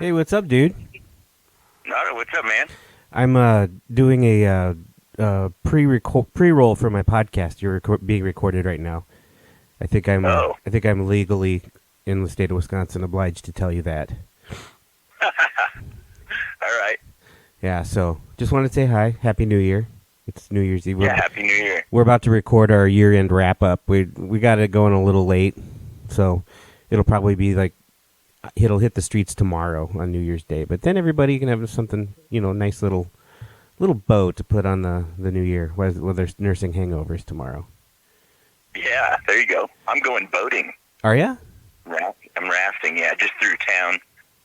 Hey, what's up, dude? No, what's up, man? I'm doing a pre-roll for my podcast. You're being recorded right now. Oh, I think I'm legally in the state of Wisconsin obliged to tell you that. all right. Yeah, so just wanted to say hi. Happy New Year. It's New Year's Eve. Yeah, Happy New Year. We're about to record our year-end wrap-up. We got it going a little late, so it'll probably be like it'll hit the streets tomorrow on New Year's Day. But then everybody can have something, nice little bow to put on the new year while they're nursing hangovers tomorrow. Yeah, there you go. I'm going boating. Are ya? I'm rafting, yeah, just through town.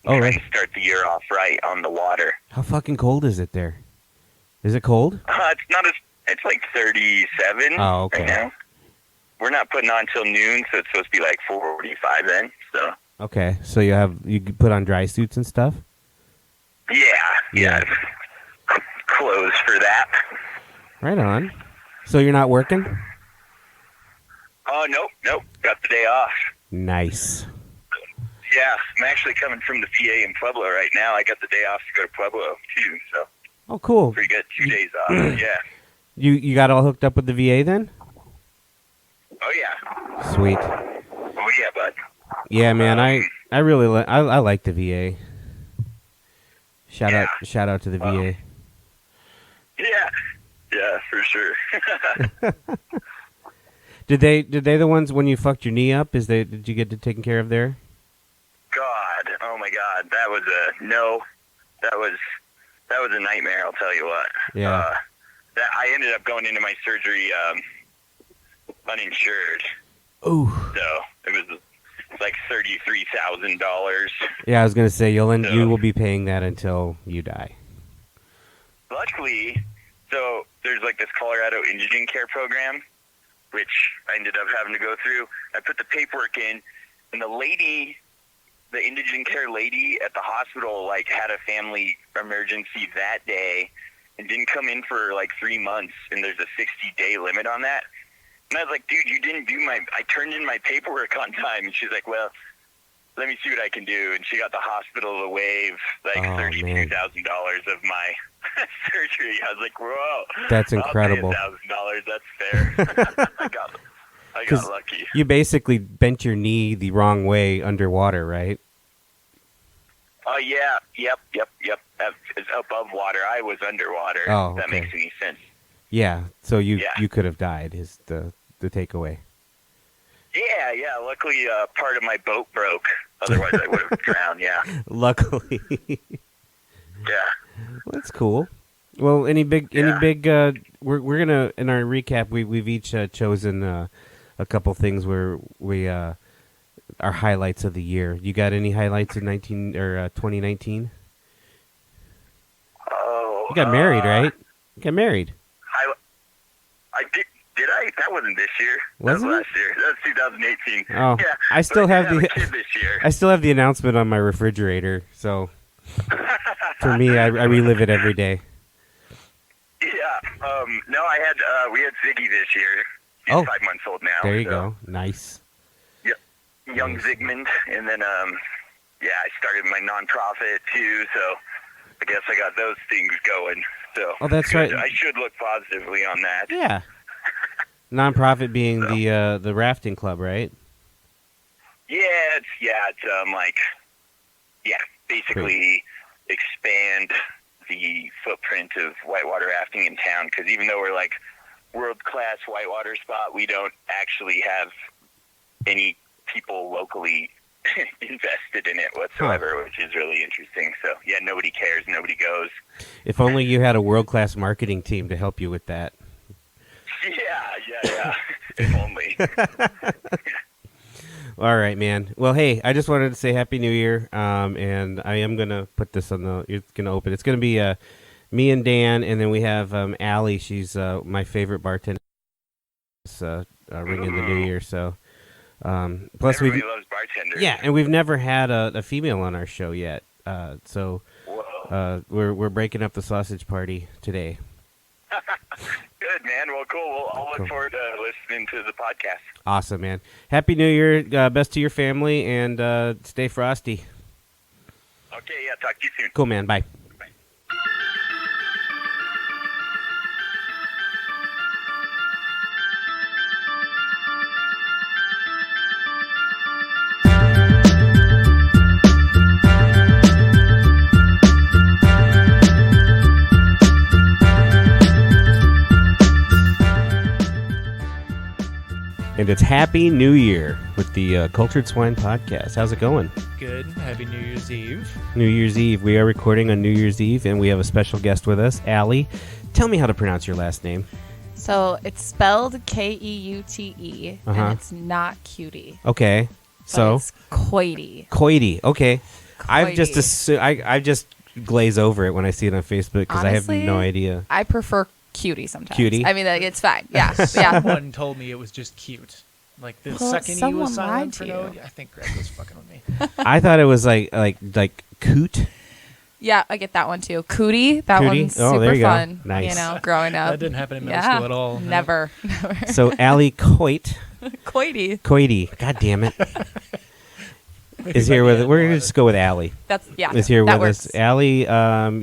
Oh, Trying right. to start the year off right on the water. How fucking cold is it there? Is it cold? It's not as, it's like 37 Oh, okay. right now. We're not putting on till noon, so it's supposed to be like 4:45 then. So Okay, so you put on dry suits and stuff? yeah, clothes for that. Right on. So you're not working? Oh, nope, got the day off. Nice. Yeah, I'm actually coming from the PA in Pueblo right now. I got the day off to go to Pueblo too, so Oh, cool. pretty good. 2 days off. Yeah. You got all hooked up with the VA then? Oh yeah. Sweet. Oh yeah, bud. Yeah, man. I really I like the VA. Shout out to the VA. Yeah, for sure. Did they the ones when you fucked your knee up? Did you get it taken care of there? God, oh my God, that was a nightmare. I'll tell you what. Yeah. That I ended up going into my surgery uninsured, Ooh. so it was like $33,000. Yeah, I was gonna say you will be paying that until you die. Luckily, so there's like this Colorado Indigent Care program, which I ended up having to go through. I put the paperwork in, and the indigent care lady at the hospital, like, had a family emergency that day and didn't come in for like 3 months, and there's a 60-day limit on that. And I was like, dude, you didn't do I turned in my paperwork on time. And she's like, well, let me see what I can do. And she got the hospital to waive like $32,000 of my surgery. I was like, whoa. That's incredible. I'll pay $1,000. That's fair. I got lucky. You basically bent your knee the wrong way underwater, right? Oh, yeah. Yep. It's above water. I was underwater. Oh, if that okay. makes any sense. Yeah. So you could have died is the takeaway. Yeah. Luckily, part of my boat broke. Otherwise, I would have drowned. Yeah. Luckily. Yeah. Well, that's cool. Well, we're gonna in our recap we've each chosen a couple things where we our highlights of the year. You got any highlights of 2019? Oh. You got married, right? You got married. I did. Did I? That wasn't this year. Wasn't that it? was last year. That was 2018. Oh, yeah. I still have a kid this year. I still have the announcement on my refrigerator. So for me, I relive it every day. Yeah. No, we had Ziggy this year. He's 5 months old now. There you go. Nice. Yep. Young Zygmunt, and then I started my nonprofit too. So I guess I got those things going. So that's right. I should look positively on that. Yeah. Nonprofit being the rafting club, right? Yeah, basically expand the footprint of whitewater rafting in town. Because even though we're like world-class whitewater spot, we don't actually have any people locally invested in it whatsoever, which is really interesting. So yeah, nobody cares, nobody goes. If only you had a world-class marketing team to help you with that. Yeah. If only. All right, man. Well, hey, I just wanted to say Happy New Year, and I am gonna put this on it's gonna open. It's gonna be me and Dan, and then we have Allie. She's my favorite bartender. Ringing the New Year, so plus everybody loves bartenders. Yeah, and we've never had a female on our show yet, so we're breaking up the sausage party today. Good, man. Well, cool. Well, I'll look forward to listening to the podcast. Awesome, man. Happy New Year. Best to your family, and stay frosty. Okay, yeah, talk to you soon. Cool, man. Bye. Bye. And it's Happy New Year with the Cultured Swine Podcast. How's it going? Good. Happy New Year's Eve. New Year's Eve. We are recording on New Year's Eve, and we have a special guest with us, Allie. Tell me how to pronounce your last name. So it's spelled Keute, and it's not cutie. Okay. So It's Keute. Keute. Okay. I've just Keute. I just glaze over it when I see it on Facebook because I have Honestly, no idea. I prefer cutie sometimes. Cutie? I mean, like, it's fine. Yeah. Yeah. Someone told me it was just cute. Like the Well, second he someone was silent lied for to no, you. I think Greg was fucking with me. I thought it was like coot. Yeah, I get that one too. Cootie. That Cootie? one's Oh, super there you go. fun. Nice. You know, growing up. That didn't happen in middle yeah. school at all. no. Never. So Allie Keute. Keute. God damn it. Maybe Is by here the with end We're we'll gonna have just it. go with Allie. That's yeah. Is here that with works. us. Allie,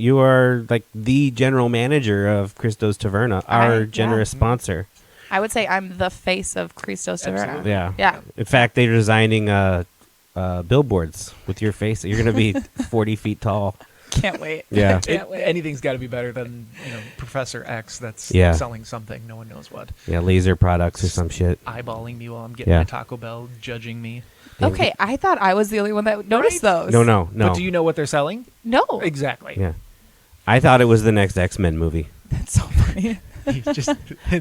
you are like the general manager of Christo's Taverna, our yeah. generous sponsor. I would say I'm the face of Christos Taverna. Absolutely. Yeah. Yeah. In fact, they're designing billboards with your face. You're going to be 40 feet tall. Can't wait. Yeah. Can't wait. Anything's got to be better than Professor X that's Yeah. selling something. No one knows what. Yeah, laser products or some shit. Eyeballing me while I'm getting Yeah. my Taco Bell, judging me. Okay, I thought I was the only one that noticed Right? those. No. But do you know what they're selling? No. Exactly. Yeah. I thought it was the next X-Men movie. That's so funny. He's just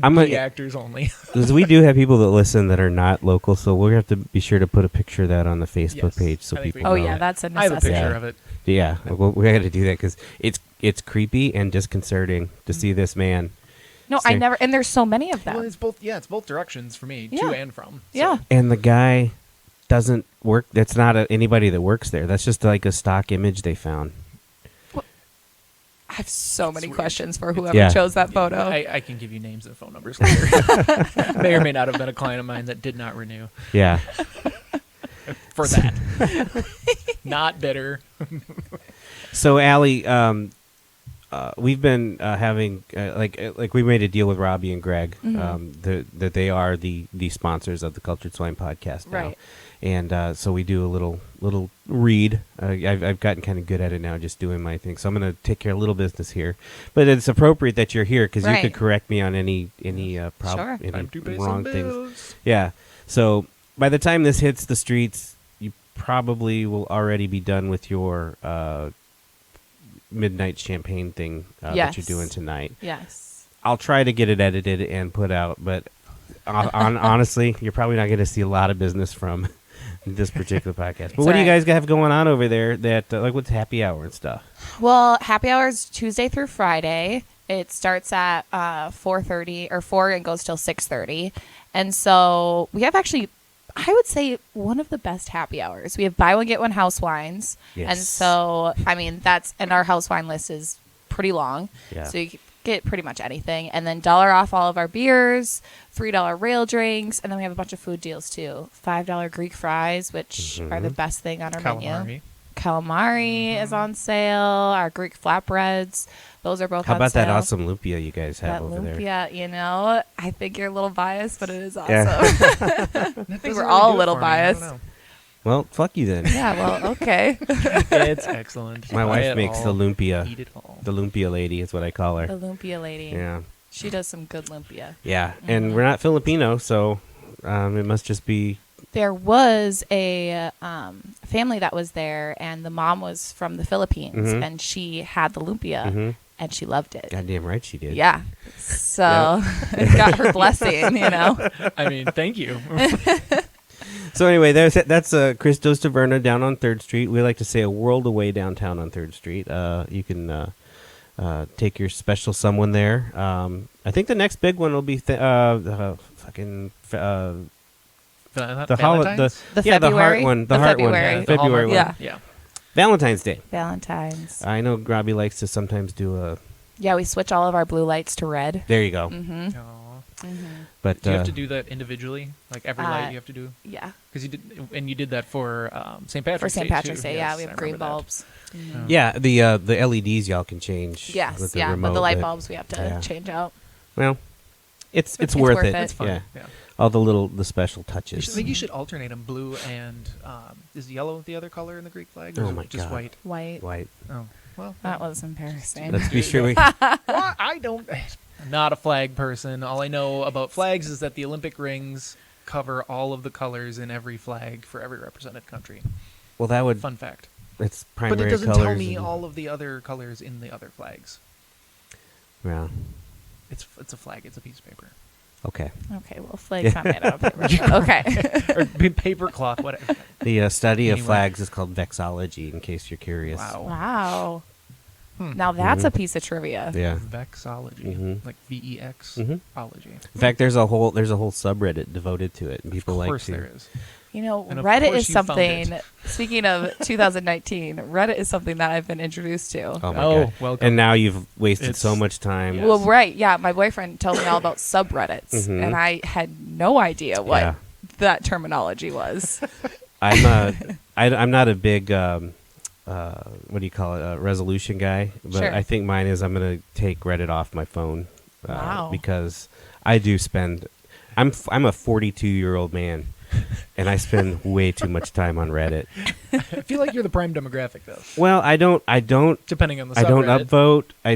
I'm the a- actors only. Because we do have people that listen that are not local, so we'll have to be sure to put a picture of that on the Facebook Yes. page so I think we people Oh know. yeah, that's a I have a necessity. picture Yeah. of it. Yeah, we got to do that because it's creepy and disconcerting to see this man. No, I Same. never. And there's so many of them. Well, it's both. Yeah, it's both directions for me, Yeah. to and from. Yeah. And the guy doesn't work. That's not anybody that works there. That's just like a stock image they found. I have so many weird. questions for whoever Yeah. chose that photo. I can give you names and phone numbers later. May or may not have been a client of mine that did not renew Yeah. for that. Not bitter. So Allie, we've been having like we made a deal with Robbie and Greg that they are the sponsors of the Cultured Swine podcast now. Right. And so we do a little read. I've gotten kind of good at it now, just doing my thing. So I'm going to take care of a little business here, but it's appropriate that you're here because you Right. could correct me on any Sure. any Time to pay wrong some things. bills. Yeah. So by the time this hits the streets, you probably will already be done with your midnight champagne thing that you're Yes. doing tonight. Yes. I'll try to get it edited and put out, but honestly, you're probably not going to see a lot of business from this particular podcast. But what do you right. guys have going on over there? That like what's happy hour and stuff? Well, happy hour is Tuesday through Friday. It starts at 4:30 or 4 and goes till 6:30. And so we have actually, I would say, one of the best happy hours. We have buy one get one house wines, Yes. and so I mean and our house wine list is pretty long. Yeah. So you can get pretty much anything, and then $1 off all of our beers, $3 rail drinks, and then we have a bunch of food deals too. $5 Greek fries, which are the best thing on our menu. Calamari. Calamari is on sale. Our Greek flatbreads, those are both How on about sale. that awesome lumpia you guys have That over there? lumpia, you know, I think you're a little biased, but it is awesome. Yeah. I think we're all a little biased. Well, fuck you then. Yeah, well, okay. It's excellent. My Buy wife it makes all, the lumpia. Eat it all. The lumpia lady is what I call her. The lumpia lady. Yeah. She does some good lumpia. Yeah, and we're not Filipino, so it must just be. There was a family that was there, and the mom was from the Philippines, Mhm. and she had the lumpia, Mhm. and she loved it. Goddamn right she did. Yeah. So it got her blessing, you know. I mean, thank you. So anyway, that's Christo's Taverna down on 3rd Street. We like to say a world away downtown on 3rd Street. You can take your special someone there. I think the next big one will be the Valentine's? The yeah, the heart February? one, the The heart one, February. The February Hallmark one. Yeah. Yeah. Valentine's Day. Valentine's. I know Robbie likes to sometimes do a. Yeah, we switch all of our blue lights to red. There you go. Mm-hmm. Aw. But Do you have to do that individually? Like every light you have to do? Yeah. Because you did that for St. Patrick's For St. Day, Patrick's too. Day, Yes, we I have green remember that. bulbs. yeah, the LEDs y'all can change. Yes, with the yeah, remote, but the light bulbs we have to yeah. change out. Well, it's worth worth it. it. It's fun. Yeah. Yeah. All the special I touches. think you should alternate them, blue and is yellow the other color in the Greek flag? Or Oh is it my just God. white? White. White. Oh, well, That was embarrassing. Let's be sure we. well, I don't. I'm not a flag person. All I know about flags is that the Olympic rings cover all of the colors in every flag for every represented country. Well, that would. Fun fact. It's primary But it doesn't colors. tell me and- all of the other colors in the other flags. Yeah. It's a flag. It's a piece of paper. Okay. Okay, well, flags not made out of paper. Okay. Or paper cloth, whatever. The study of Anyway. flags is called vexology. In case you're curious. Wow. Wow. Hmm. Now that's Mhm. a piece of trivia. Yeah. Vexology, Mhm. like VEX Mhm. ology. In fact, there's a whole subreddit devoted to it, and people Of like course to. there is. You know, And of Reddit course is you found something. it. Speaking of 2019, Reddit is something that I've been introduced to. Oh my Oh, god! welcome. And now you've wasted It's- so much time. Yeah. Well, right, yeah. My boyfriend tells me all about subreddits, Mhm. and I had no idea what Yeah. that terminology was. I'm not a big what do you call it, resolution guy, but Sure. I think mine is I'm gonna take Reddit off my phone Wow. because I do spend. I'm a 42-year-old man, and I spend way too much time on Reddit. I feel like you're the prime demographic, though. Well, I don't Depending on the I don't subreddit. upvote. I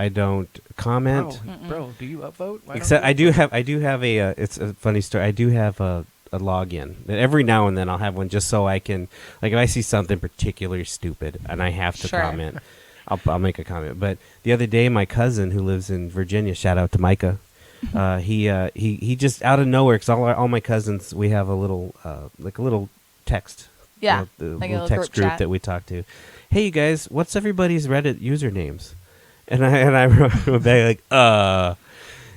don't comment. Bro, do you upvote? Why don't Except you I do have a it's a funny story. I do have a login. And every now and then I'll have one just so I can, like, if I see something particularly stupid and I have to Sure. comment, I'll make a comment. But the other day, my cousin who lives in Virginia, shout out to Micah, he just out of nowhere, because all my cousins, we have a little like a little text, Yeah, the like a little little text group group chat. that we talk to. Hey, you guys, what's everybody's Reddit usernames? And I wrote back like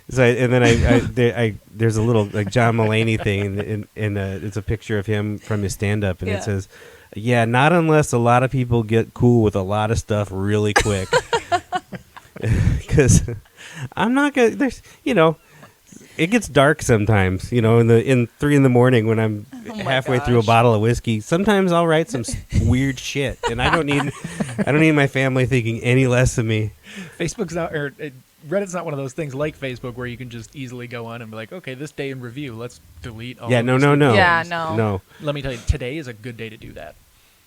So and then there's a little like John Mulaney thing, and it's a picture of him from his stand up, and Yeah. it says, "Yeah, not unless a lot of people get cool with a lot of stuff really quick." Because I'm not gonna. There's it gets dark sometimes. In 3 a.m. when I'm Oh my halfway through a gosh. bottle of whiskey. Sometimes I'll write some weird shit, and I don't need my family thinking any less of me. Facebook's not, or Reddit's not one of those things like Facebook where you can just easily go on and be like, okay, this day in review, let's delete all. Yeah, of no, this no, no. Yeah, things. no. Let me tell you, today is a good day to do that,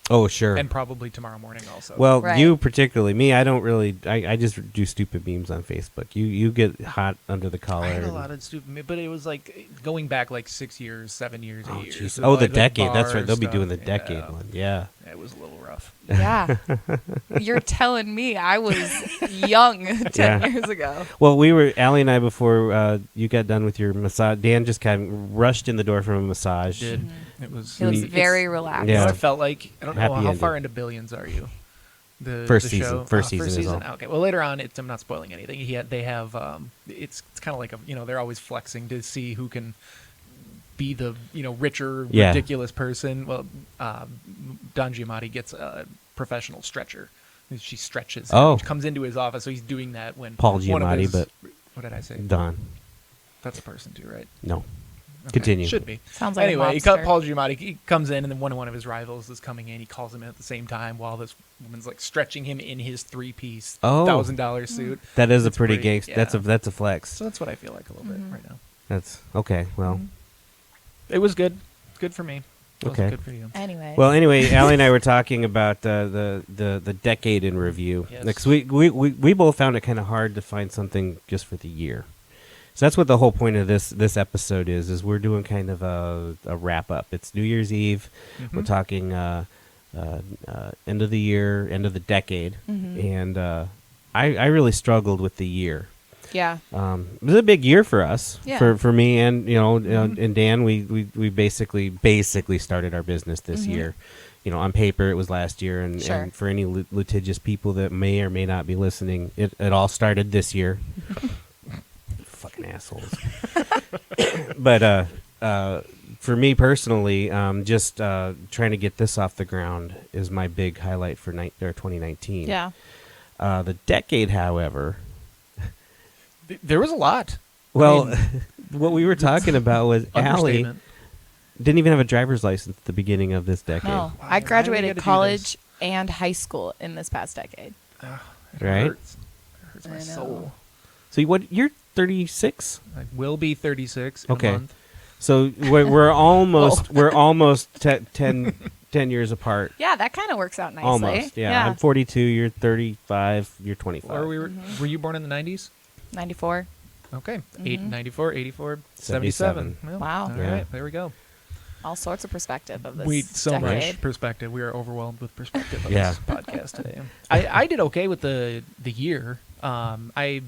Oh, sure. and probably tomorrow morning also. Well, Right. you particularly. Me, I don't really. I just do stupid memes on Facebook. You get hot under the collar. I had a and- lot of stupid, but it was like going back like 6 years, 7 years, 8 Oh, years. jeez. So Oh, the like decade. That's bar right. They'll be stuff. doing the decade Yeah. one. Yeah. It was a little rough. Yeah. You're telling me I was young 10 Yeah. years ago. Well, Allie and I, before you got done with your massage, Dan just kind of rushed in the door from a massage. Did it was? He looks It's- very relaxed. Yeah. You know what it felt like? I don't know Happy how ending. far into Billions are you? First the season. show? First season is all. Okay. Well, later on, I'm not spoiling anything. They have. It's kind of like they're always flexing to see who can be the richer, Yeah. ridiculous person. Well, Don Giamatti gets a professional stretcher. She stretches. him. Oh. She comes into his office, so he's doing that when Paul one of Giamatti, his- but what did I say? Don. That's a person too, right? No. Okay. Continue. Should be. Sounds like Anyway, a mobster. Paul Giamatti he comes in, and then one of his rivals is coming in. He calls him in at the same time while this woman's like stretching him in his 3-piece Oh. $1,000 suit. That is It's a pretty pretty- gangster. That's yeah. a flex. So that's what I feel like a little bit right now. That's okay. Well, It was good. Good for me. It wasn't Okay. good for you. Anyway. well. Anyway, Allie and I were talking about the decade in review. Yes. Like, 'cause we both found it kind of hard to find something just for the year. So that's what the whole point of this episode is we're doing kind of a wrap up. It's New Year's Eve. We're talking end of the year, end of the decade, and I really struggled with the year. yeah. It was a big year for us, Yeah. for me, and and Dan. We basically started our business this year. On paper it was last year, and, Sure. and for any litigious people that may or may not be listening, it all started this year. Fucking assholes. But for me personally, just trying to get this off the ground is my big highlight for 2019. Yeah. The decade, however. There was a lot. Well, I mean, what we were talking about was Allie understatement. didn't even have a driver's license at the beginning of this decade. No, Why- I why do we graduated gotta do college this? and high school in this past decade. It Right? hurts. It hurts my I know. soul. So you're 36? I will be 36 in Okay. a month. So we're almost we're almost 10 years apart. Yeah, that kind of works out nicely. Almost. Yeah. I'm 42, you're 35, you're 25. Or were you born in the 90s? 94. Okay. Mhm. 94, 84, 77. 77. Well, Wow. All Yeah. right. There we go. All sorts of perspective of this We so decade. much perspective. We are overwhelmed with perspective of Yeah. this podcast today. I did okay with the year. I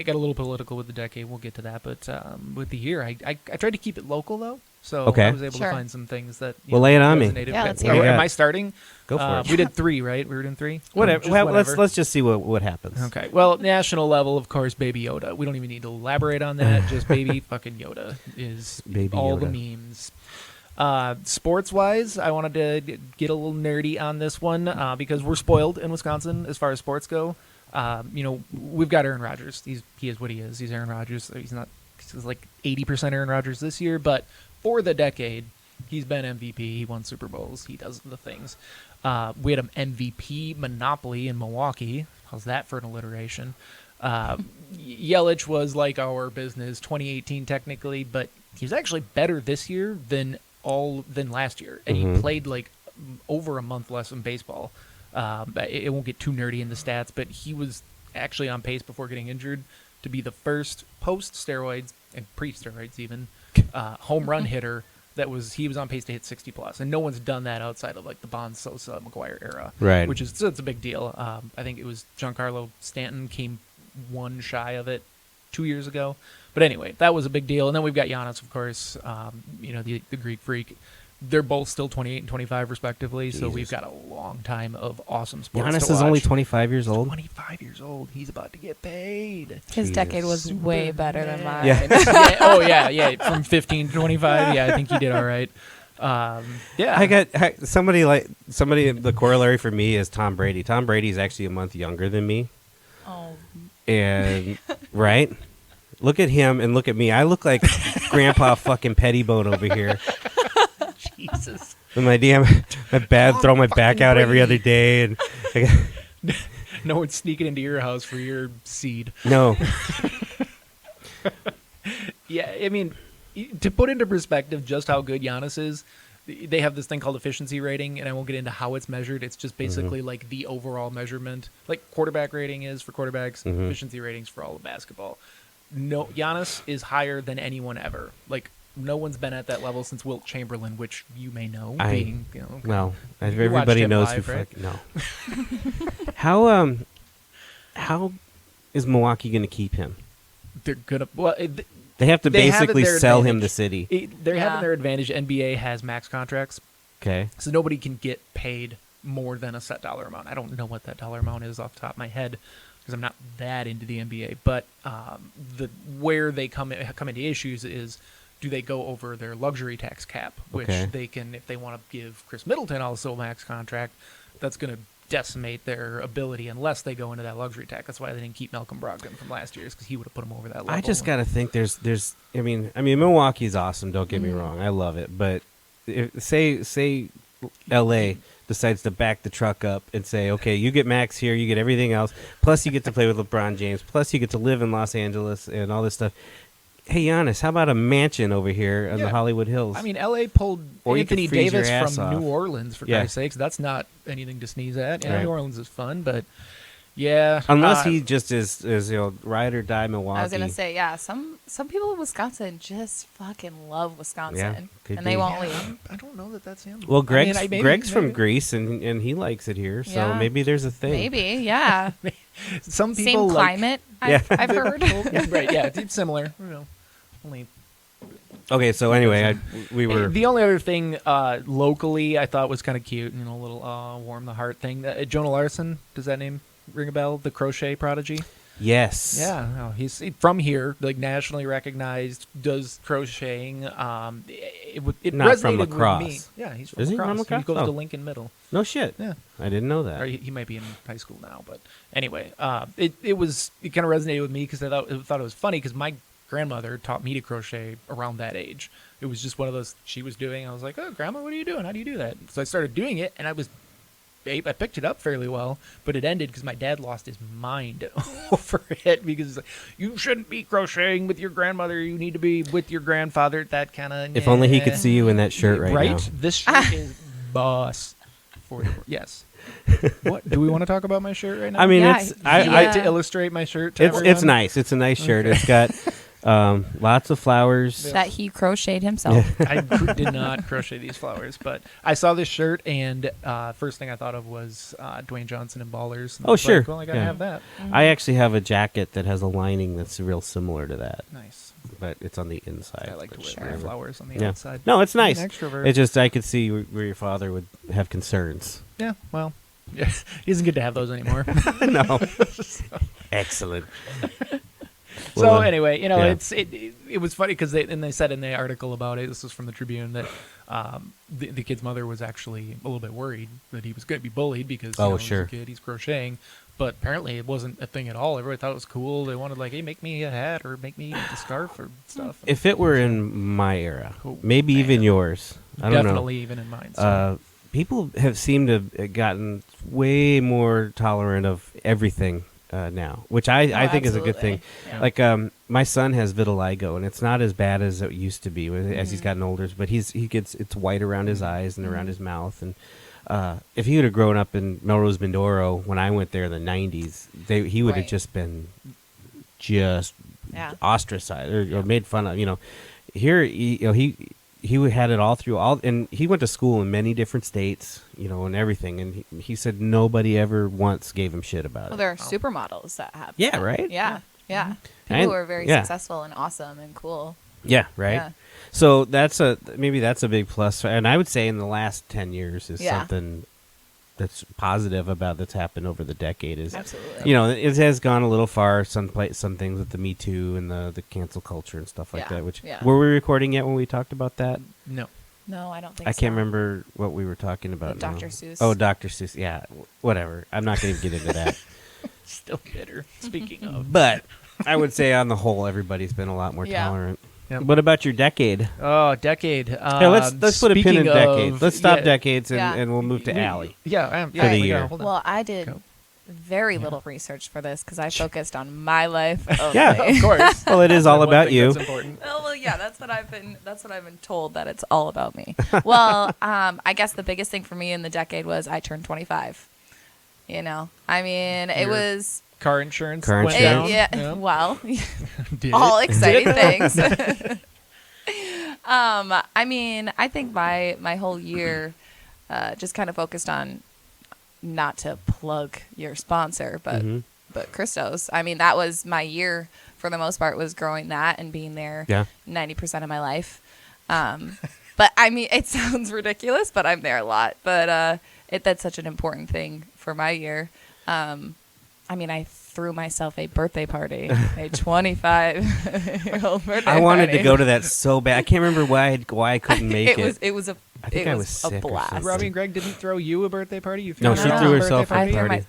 got a little political with the decade. We'll get to that, but with the year, I tried to keep it local though. So Okay. I was able Sure. to find some things that Well, lay it on me. resonated. Yeah, let's hear it. Am I starting? Go for it. We did 3, right? We were doing 3. Whatever. Just Well, whatever. let's just see what happens. Okay. Well, national level, of course, Baby Yoda. We don't even need to elaborate on that. Just Baby fucking Yoda is Baby all the Yoda. memes. Sports-wise, I wanted to get a little nerdy on this one because we're spoiled in Wisconsin as far as sports go. We've got Aaron Rodgers. He is what he is. He's Aaron Rodgers. He's like 80% Aaron Rodgers this year, but for the decade, he's been MVP. He won Super Bowls. He does the things. We had an MVP monopoly in Milwaukee. How's that for an alliteration? Yelich was like our business 2018 technically, but he was actually better this year than last year, and he played like over a month less in baseball. It won't get too nerdy in the stats, but he was actually on pace before getting injured to be the first post-steroids and pre-steroids even home run hitter he was on pace to hit 60 plus, and no one's done that outside of like the Bonds, Sosa, McGuire era, Right. Which is it's a big deal. I think it was Giancarlo Stanton came one shy of it 2 years ago, but anyway, that was a big deal. And then we've got Giannis, of course, the Greek freak. They're both still 28 and 25 respectively, so Jesus. we've got a long time of awesome sports. Giannis to is only watch. 25 years old. 25 years old. He's about to get paid. His Jesus. decade was way better than mine. Yeah. Yeah. Oh yeah. From 15 to 25. Yeah, I think he did all right. Yeah. I got somebody. The corollary for me is Tom Brady. Tom Brady's actually a month younger than me, Oh, and right. Look at him and look at me. I look like Grandpa fucking Pettibone over here. Jesus. With my bad, throw my back out every other day, and No one's sneaking into your house for your seed. no. Yeah, I mean, to put into perspective just how good Giannis is, they have this thing called efficiency rating, and I won't get into how it's measured. It's just basically like the overall measurement, like quarterback rating is for quarterbacks, efficiency ratings for all of basketball. No, Giannis is higher than anyone ever. Like, no one's been at that level since Wilt Chamberlain, which you may know. Well, You everybody watched him knows live, who. right? No. How is Milwaukee going to keep him? They're gonna. Well, They have to They have it basically their sell him advantage. the city. they're Yeah. having their advantage. NBA has max contracts, Okay. so nobody can get paid more than a set dollar amount. I don't know what that dollar amount is off the top of my head because I'm not that into the NBA. But where they come into issues is, do they go over their luxury tax cap, which Okay. they can, if they want to give Chris Middleton also a max contract, that's going to decimate their ability unless they go into that luxury tax. That's why they didn't keep Malcolm Brogdon from last year's, because he would have put him over that level. I just got to think there's I mean Milwaukee's awesome, don't get me wrong. I love it, but say LA decides to back the truck up and say, "Okay, you get max here, you get everything else, plus you get to play with LeBron James, plus you get to live in Los Angeles and all this stuff." Hey Giannis, how about a mansion over here in the Yeah. Hollywood Hills? I mean, LA pulled Or you Anthony could freeze your Davis ass from off. New Orleans, for Yeah. Christ's sakes. That's not anything to sneeze at. Yeah, Right. New Orleans is fun, but yeah. Unless he just is ride or die Milwaukee. I was gonna say, yeah. Some people in Wisconsin just fucking love Wisconsin, could and they be. won't leave. I don't know that that's him. Well, Greg's maybe- Greg's from maybe. Greece and he likes it here, so Yeah. maybe there's a thing. Maybe, yeah. Some Same people like, climate. I've heard. right? Yeah, it's similar. Only Okay, so anyway, we were the only other thing locally I thought was kind of cute, a little warm the heart thing. Jonah Larson, does that name ring a bell? The crochet prodigy. yes. Yeah, no, he's from here, like nationally recognized. Does crocheting? It Not resonated from La with Crosse. me. Yeah, he's from Is he La from Crosse. La He Crosse? goes to Oh. Lincoln Middle. No shit. Yeah. I didn't know that. Or he might be in high school now, but anyway, it kind of resonated with me because I thought it was funny because my grandmother taught me to crochet around that age. It was just one of those she was doing. I was like, oh, Grandma, what are you doing? How do you do that? So I started doing it, and I picked it up fairly well, but it ended because my dad lost his mind over it because he's like, you shouldn't be crocheting with your grandmother. You need to be with your grandfather. That kind of. If only he could see you in that shirt right now. This shirt is boss. Yes. What do we want to talk about my shirt right now? I mean, Yeah, it's Would you I like to illustrate my shirt? To it's everyone? nice. It's a nice shirt. It's got lots of flowers. That he crocheted himself. I did not crochet these flowers, but I saw this shirt, and first thing I thought of was Dwayne Johnson and Ballers. And I Oh, was sure. Like, well, I gotta Yeah. have that. I actually have a jacket that has a lining that's real similar to that, Nice. but it's on the inside. I like to but wear whatever. flowers on the Yeah. outside. No, it's nice. An extrovert. It's just I could see where your father would have concerns. Yeah, well, yeah, he doesn't get to have those anymore. No. Excellent. So Well, anyway, yeah. it was funny because they said in the article about it. This was from the Tribune that the kid's mother was actually a little bit worried that he was going to be bullied because Oh, he's sure. a kid, he's crocheting. But apparently it wasn't a thing at all. Everybody thought it was cool. They wanted like, hey, make me a hat or make me the scarf or stuff. If it were in my era, Oh, maybe even man. yours, I don't Definitely even in mine. So. know. People have seemed to have gotten way more tolerant of everything now, which I think is a good thing. absolutely. Yeah. Like my son has vitiligo, and it's not as bad as it used to be as Mm-hmm. he's gotten older. But it's white around his eyes and around his mouth. And if he would have grown up in Melrose Mindoro when I went there in the '90s, he would have Right. just been Yeah. ostracized or made fun of. Here he had it all through and he went to school in many different states, and everything. And he said nobody ever once gave him shit about Well, it. there are supermodels that have. Yeah, that. right? Yeah. Yeah. And- People who are very yeah. successful and awesome and cool. Yeah, right. Yeah. So maybe that's a big plus, and I would say in the last 10 years is Yeah. something that's positive about that's happened over the decade. Is Absolutely. it has gone a little far. Some things with the Me Too and the cancel culture and stuff like Yeah, that. Which yeah. were we recording yet when we talked about that? No. No, I don't think I so. can't remember what we were talking about. With now. Dr. Seuss. Oh, Dr. Seuss. Yeah, whatever. I'm not going to get into that. Still bitter. Speaking of. But I would say on the whole, everybody's been a lot more Yeah. tolerant. Yep. What about your decade? Oh, decade. Yeah, let's put a pin in speaking decades. of- Let's stop yeah, decades and, Yeah. and we'll move to Allie. Yeah, For the we year. gotta hold on. Well, I did Go. very little research for this because I focused on my life. Only. Yeah, of course. Well, it is all One about thing you. That's important. Well, yeah, that's what I've been told, that it's all about me. Well, I guess the biggest thing for me in the decade was I turned 25. I mean, it Your was Car insurance Car went insurance. down. yeah. Well, Did all it? exciting things. I mean, I think my whole year just kind of focused on, not to plug your sponsor, but Mhm. Christos. I mean, that was my year for the most part, was growing that and being there Yeah. 90% of my life. But I mean, it sounds ridiculous, but I'm there a lot. But that's such an important thing for my year. I mean, I threw myself a birthday party, a 25-year-old birthday I wanted party. to go to that so bad. I can't remember why I couldn't make it. It was a I think it I was was sick a or blast. something. Robbie and Greg didn't throw you a birthday party? You No, threw she her threw own herself birthday a I threw party.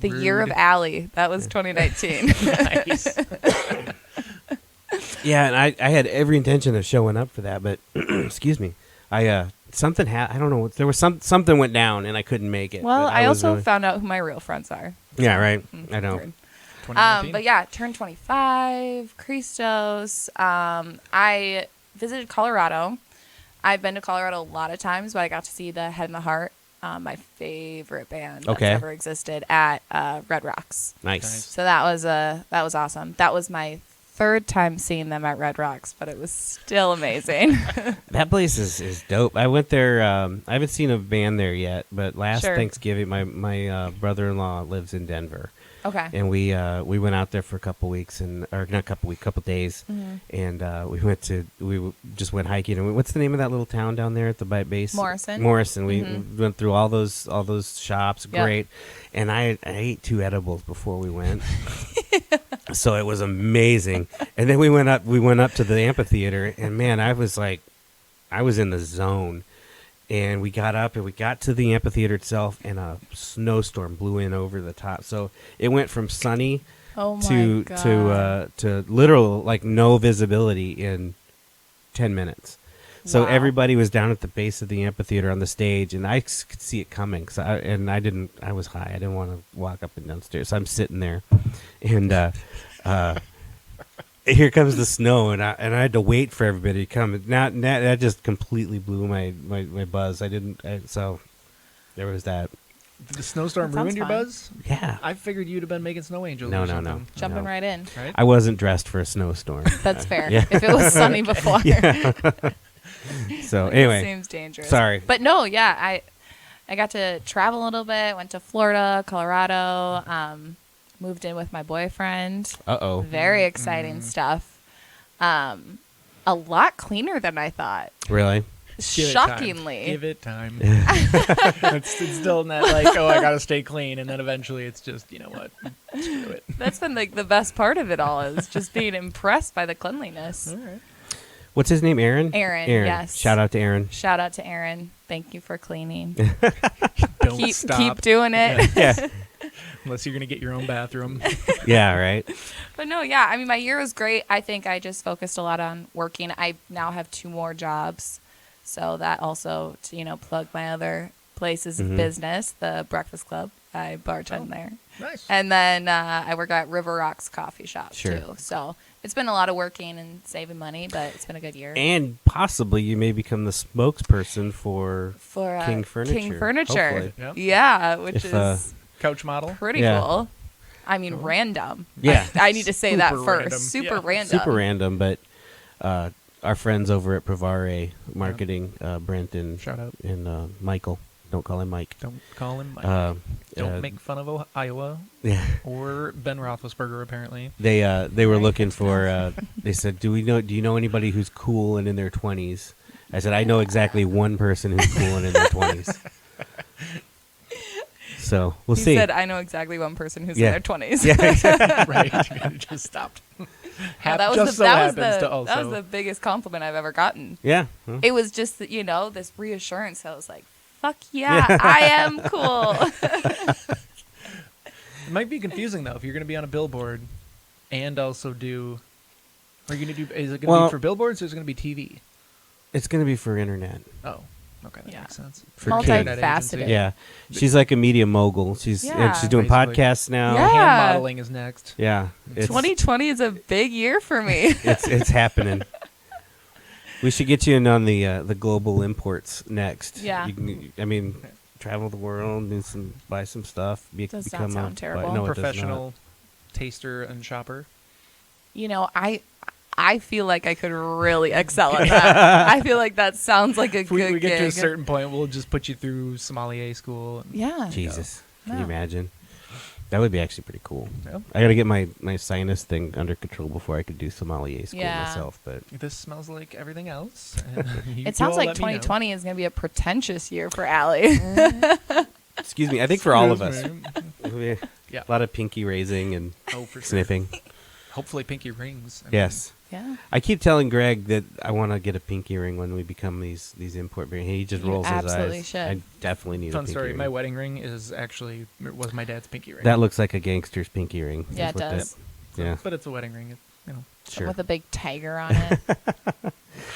the year of Rude. Allie. That was 2019. Nice. Yeah, and I had every intention of showing up for that, but excuse me, something I don't know. There was something went down and I couldn't make it. Well, but I was also really- found out who my real friends are. Yeah, right. Mm, I know. weird. 2019. But yeah, turned 25, Christos. I visited Colorado. I've been to Colorado a lot of times, but I got to see the Head and the Heart, my favorite band that's Okay. ever existed, at Red Rocks. Nice. Nice. So that was awesome. That was my third time seeing them at Red Rocks, but it was still amazing. That place is dope. I went there. I haven't seen a band there yet, but last Sure. Thanksgiving, my brother-in-law lives in Denver, Okay. and we went out there for a couple weeks, couple days, and we just went hiking. And what's the name of that little town down there at the base? Morrison. Morrison. We went through all those shops. Yep. Great, and I ate 2 edibles before we went. So it was amazing. And then we went up to the amphitheater, and man, I was in the zone. And we got up and we got to the amphitheater itself, and a snowstorm blew in over the top. So it went from sunny Oh my to God. to literal like no visibility in 10 minutes. So Wow. everybody was down at the base of the amphitheater on the stage, and I could see it coming. I was high. I didn't want to walk up and downstairs. So I'm sitting there, and here comes the snow, and I had to wait for everybody to come. Now that just completely blew my buzz. So there was that. Did the snowstorm That sounds ruin your fun. buzz? Yeah. I figured you'd have been making snow angels No, or no, something. no. Jumping right in. Right? I wasn't dressed for a snowstorm. That's fair. Yeah. If it was sunny before. So It anyway, seems dangerous. sorry. But no, yeah, I got to travel a little bit. Went to Florida, Colorado. Moved in with my boyfriend. Uh-oh. Very exciting stuff. A lot cleaner than I thought. Really? Give it time. Shockingly. Give it time. it's still not like, oh, I got to stay clean. And then eventually it's just, you know what? Screw it. That's been like the best part of it all is just being impressed by the cleanliness. All right. What's his name? Aaron? Aaron, yes. Shout out to Aaron. Shout out to Aaron. Thank you for cleaning. Don't keep stop. doing it. Yeah. Unless you're going to get your own bathroom. Yeah, right. But no, yeah, I mean, my year was great. I think I just focused a lot on working. I now have 2 more jobs. So that also, to, plug my other places of business, the Breakfast Club. I bartend there. Nice. And then I work at River Rocks Coffee Shop, Sure. too. So it's been a lot of working and saving money, but it's been a good year. And possibly you may become the spokesperson for King Furniture. King Furniture. Hopefully. Yep. Yeah, which If, is Couch model. pretty yeah. cool. I mean, random. Yeah. I need to say that Super first. random. Super Yeah. random. super random, but our friends over at Prevare Marketing, Brent and, Shout out. and Michael, don't call him Mike. Don't call him Mike. uh, Don't make fun of Iowa Yeah. or Ben Roethlisberger, apparently. They were looking for. They said, "Do you know anybody who's cool and in their 20s?" I said, "I know exactly one person who's cool and in their 20s." So we'll He see. said, I know exactly one person who's Yeah. in their 20s. Yeah. Right. It just stopped. Well, Just so happens to also. that was the biggest compliment I've ever gotten. Yeah. Well, It was just, this reassurance. I was like, fuck yeah, I am cool. It might be confusing, though, if you're going to be on a billboard and also do... Are you going to do... Is it going to be for billboards or is it going to be TV? it's gonna be for internet. Oh. Okay, that Yeah. makes sense. For kids. Multifaceted. Yeah, she's like a media mogul. She's and Yeah. she's doing Basically. podcasts now. Yeah. Hand modeling is next. Yeah, it's 2020 is a big year for me. it's happening. We should get you in on the global imports next. Yeah. I mean, travel the world, buy some stuff. Does not sound terrible. No, it does not. Professional taster and shopper. I feel like I could really excel at that. I feel like that sounds like a If good we get to a gig. certain point, we'll just put you through sommelier school. Yeah. Jesus, can you No. imagine? That would be actually pretty cool. Yeah. I got to get my sinus thing under control before I could do sommelier school Yeah. myself. But This smells like everything else. and you It sounds all like let me know. 2020 is going to be a pretentious year for Allie. excuse me, I think for all of us, Excuse me. Yeah. a lot of pinky raising and Oh, for sure. sniffing. Hopefully pinky rings. Yes. Yeah. I keep telling Greg that I want to get a pinky ring when we become these import beer. He just You rolls his absolutely eyes. should. I definitely need a Fun pinky story. ring. My wedding ring was my dad's pinky ring. That looks like a gangster's pinky ring. Yeah, is it what that- does. yeah, But it's a wedding ring. sure. With a big tiger on it.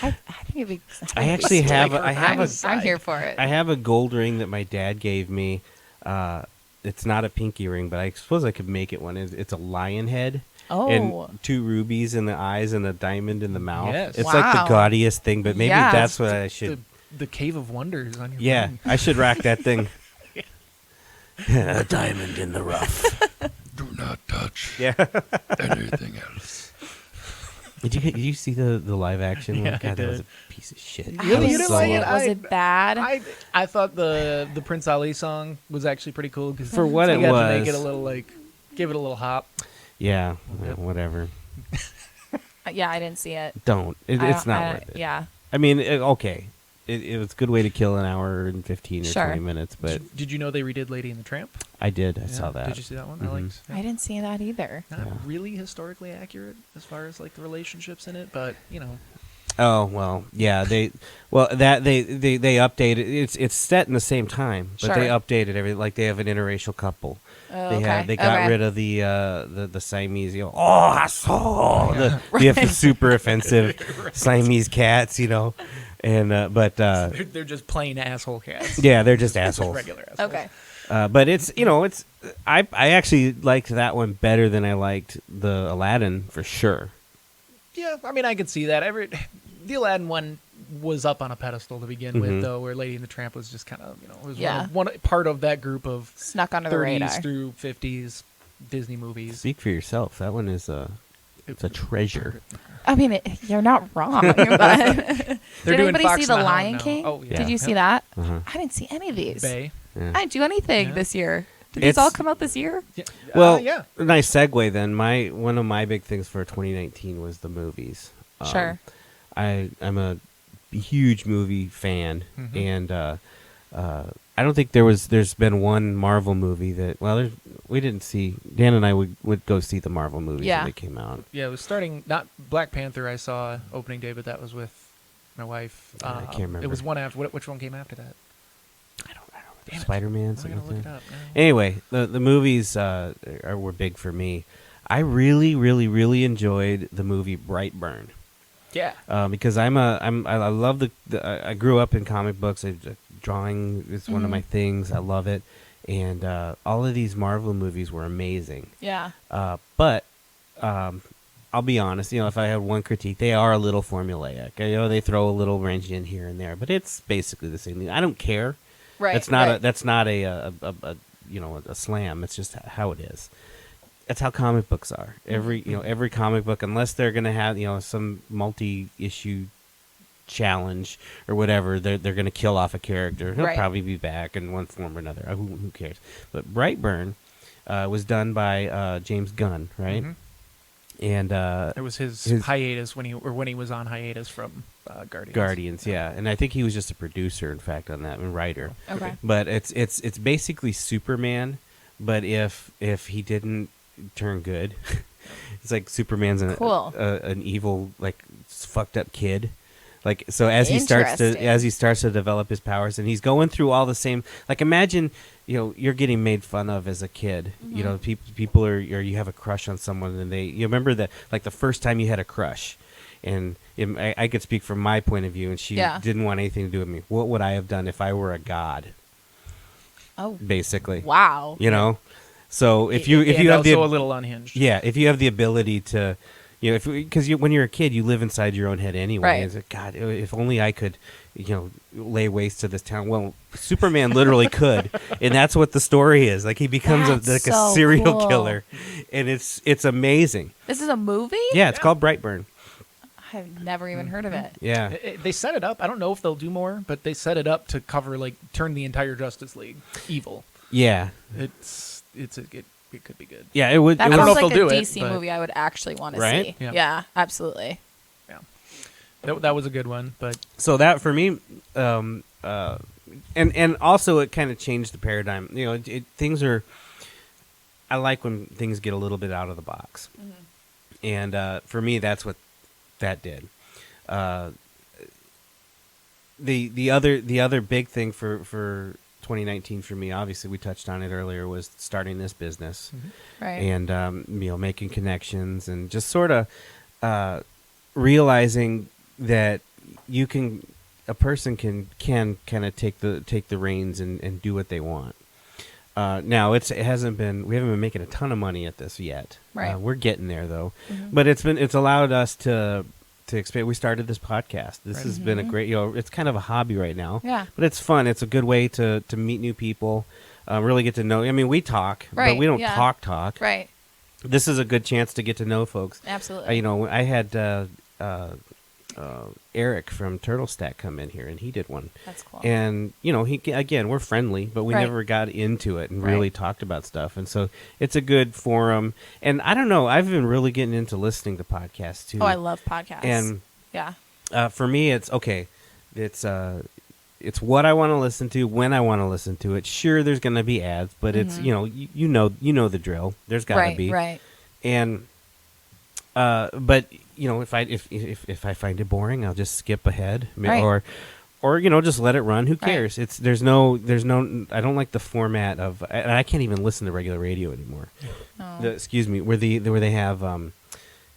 I think it'd be. I actually have. I'm here for it. I have a gold ring that my dad gave me. It's not a pinky ring, but I suppose I could make it one. It's a lion head. Oh. And 2 rubies in the eyes and a diamond in the mouth. Yes. It's like Wow. the gaudiest thing, but maybe Yeah. that's what I should. The Cave of Wonders on your Yeah, ring. I should rock that thing. A diamond in the rough. Do not touch Yeah. anything else. Did you see the live action one? Yeah, I God, that was did. a piece of shit. I You didn't didn't see like it. it? Was it bad? I thought the Prince Ali song was actually pretty cool because For what you it got was. to make it a little give it a little hop. Yeah, Yep. whatever. Yeah, I didn't see it. Don't. It's not worth it. Yeah. I mean, okay. It was a good way to kill an hour and 15 or Sure. 20 minutes, but Did you know they redid Lady and the Tramp? I did. I Yeah. saw that. Did you see that one? Mhm. I liked. I didn't see that either. Not Yeah. really historically accurate as far as like the relationships in it, but Oh well, yeah. They updated. It's set in the same time, but they Sure. updated everything. Like they have an interracial couple. Oh, They okay. they got Okay. rid of the Siamese. Oh, I saw we have the super offensive Siamese cats, and but They're just plain asshole cats. yeah, they're just assholes. Regular assholes. Okay. But it's I actually liked that one better than I liked the Aladdin for sure. Yeah, I mean, I could see that. The Aladdin one was up on a pedestal to begin with, though, where Lady and the Tramp was just kind of, it was one part of that group of Snuck under the 30s radar. through 50s Disney movies. Speak for yourself. That one is it's a treasure. I mean, you're not wrong. But They're did doing anybody Fox see and The the Hound Lion now. King? Oh, yeah. Did you Yep. see that? Uh-huh. I didn't see any of these. Bay. Yeah. I didn't do anything Yeah. this year. Did It's- these all come out this year? Yeah. Well, yeah. nice segue then. One of my big things for 2019 was the movies. Sure. I'm a huge movie fan, Mhm. and I don't think there's been one Marvel movie that we didn't see. Dan and I would go see the Marvel movies Yeah. when they came out. Yeah, it was starting, not Black Panther I saw opening day, but that was with my wife. I can't remember. It was one after, which one came after that? I don't Damn it. Spider-Man, I'm something going to like look that. it up now. Anyway, the movies were big for me. I really, really, really enjoyed the movie Brightburn. Yeah. Because I love I grew up in comic books. Drawing is one of my things. I love it, and all of these Marvel movies were amazing. Yeah. But I'll be honest. If I had one critique, they are a little formulaic. They throw a little wrench in here and there, but it's basically the same thing. I don't care. Right. That's not right. that's not a slam. It's just how it is. That's how comic books are. Every comic book, unless they're going to have some multi-issue challenge or whatever, they're going to kill off a character. He'll Right. probably be back in one form or another. Who cares? But Brightburn was done by James Gunn, right? Mhm. And It was his hiatus when he was on hiatus from Guardians. Guardians, yeah. And I think he was just a producer, in fact, on that, and writer. Okay. But it's basically Superman, but if he didn't turn good, it's like Superman's Cool. an evil, like fucked up kid. Like, so as he starts Interesting. to develop his powers, and he's going through all the same, like, imagine you're getting made fun of as a kid. People are, or you have a crush on someone, and you remember that, like, the first time you had a crush. And I could speak from my point of view, and she didn't want anything to do with me. What would I have done if I were a god? Oh. Basically, Wow. So if you And have the also a little unhinged. if you have the ability to, because when you're a kid, you live inside your own head anyway. Right. It's like, God, if only I could, lay waste to this town. Well, Superman literally could, and that's what the story is. Like, he becomes That's a so serial cool. killer, and it's amazing. This is a movie? Yeah, it's called Brightburn. I've never even heard of it. Yeah, They set it up. I don't know if they'll do more, but they set it up to cover, like, turn the entire Justice League evil. yeah, It could be good. yeah. It would. That it don't was, know sounds if like a they'll do it, DC but- movie I would actually want to Right? see. Yeah. Yeah, absolutely. Yeah. That was a good one, but so that for me, and also it kind of changed the paradigm. Things are. I like when things get a little bit out of the box, and for me, that's what that did. The other big thing for 2019 for me, obviously we touched on it earlier, was starting this business Right. and making connections and just sort of realizing that a person can kind of take the reins and do what they want. Now we haven't been making a ton of money at this yet. Right. We're getting there though, but it's allowed us to expand. We started this podcast. This has been a great, it's kind of a hobby right now. Yeah. But it's fun. It's a good way to meet new people, really get to know. I mean, we talk, but Right, we don't yeah. talk. Right. This is a good chance to get to know folks. Absolutely. I had Eric from Turtle Stack come in here, and he did one. That's cool. And we're friendly, but we Right. never got into it and Right. really talked about stuff. And so it's a good forum. And I don't know, I've been really getting into listening to podcasts too. Oh, I love podcasts. And yeah. for me, it's okay. It's what I want to listen to when I want to listen to it. Sure, there's going to be ads, but it's you know the drill. There's got to Right. be. Right. And but if I find it boring, I'll just skip ahead, Right. or just let it run. Who Right. cares? There's no. I don't like the format of. And I can't even listen to regular radio anymore. Oh. Excuse me, where they have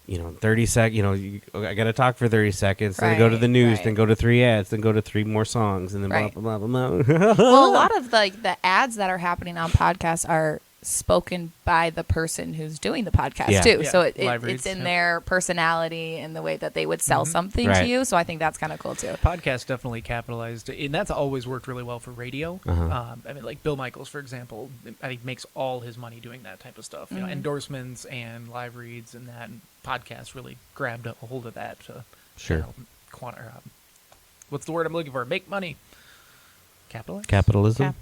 30 seconds. I got to talk for 30 seconds. Then go to the Right, news. right. Then go to 3 ads. Then go to 3 more songs. And then Right. blah blah blah blah. Well, a lot of the ads that are happening on podcasts are spoken by the person who's doing the podcast Yeah. too. Yeah, So live it's reads, in yep. their personality and the way that they would sell something Right. to you. So I think that's kind of cool too. Podcast definitely capitalized, and that's always worked really well for radio. Uh-huh. I mean, like Bill Michaels, for example, I think makes all his money doing that type of stuff. You know, endorsements and live reads and that. And podcasts really grabbed a hold of that to Sure. what's the word I'm looking for? Make money. Capitalize. Capitalism. Cap-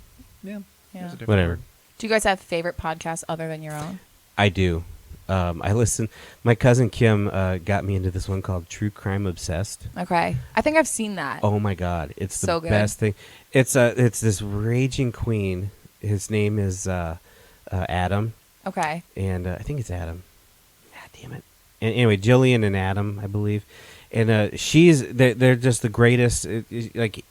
Yeah. Yeah. There's a different Whatever. word. Do you guys have favorite podcasts other than your own? I do. I listen. My cousin Kim got me into this one called True Crime Obsessed. Okay. I think I've seen that. Oh my God, it's the So good. best thing. It's this raging queen. His name is Adam, Okay. and I think it's Adam. God damn it. And anyway, Jillian and Adam, I believe, and they're just the greatest. Like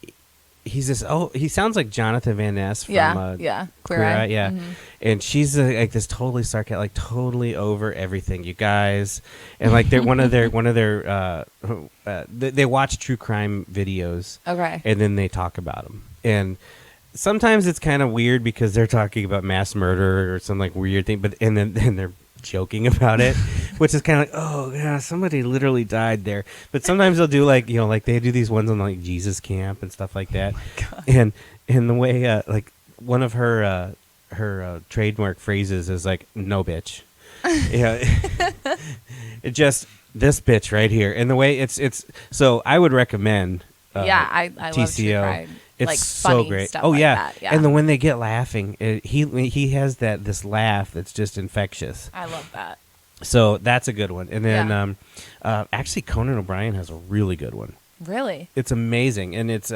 he's this. Oh, he sounds like Jonathan Van Ness from Yeah. Queer Eye. yeah. Mhm. And she's like this totally sarcastic, like totally over everything, you guys. And like they're one of their they watch true crime videos, Okay. and then they talk about them. And sometimes it's kind of weird because they're talking about mass murder or some like weird thing, but and then they're joking about it, which is kind of like, oh yeah, somebody literally died there. But sometimes they'll do like like they do these ones on like Jesus Camp and stuff like that. And the way like one of her trademark phrases is like, no bitch. Yeah. It just this bitch right here. And the way it's so I would recommend Yeah, I love true TCO. crime. It's like so funny great. Stuff Oh like yeah. that. Yeah. And when they get laughing, he has this laugh that's just infectious. I love that. So that's a good one. And then Yeah. actually Conan O'Brien has a really good one. Really? It's amazing, and it's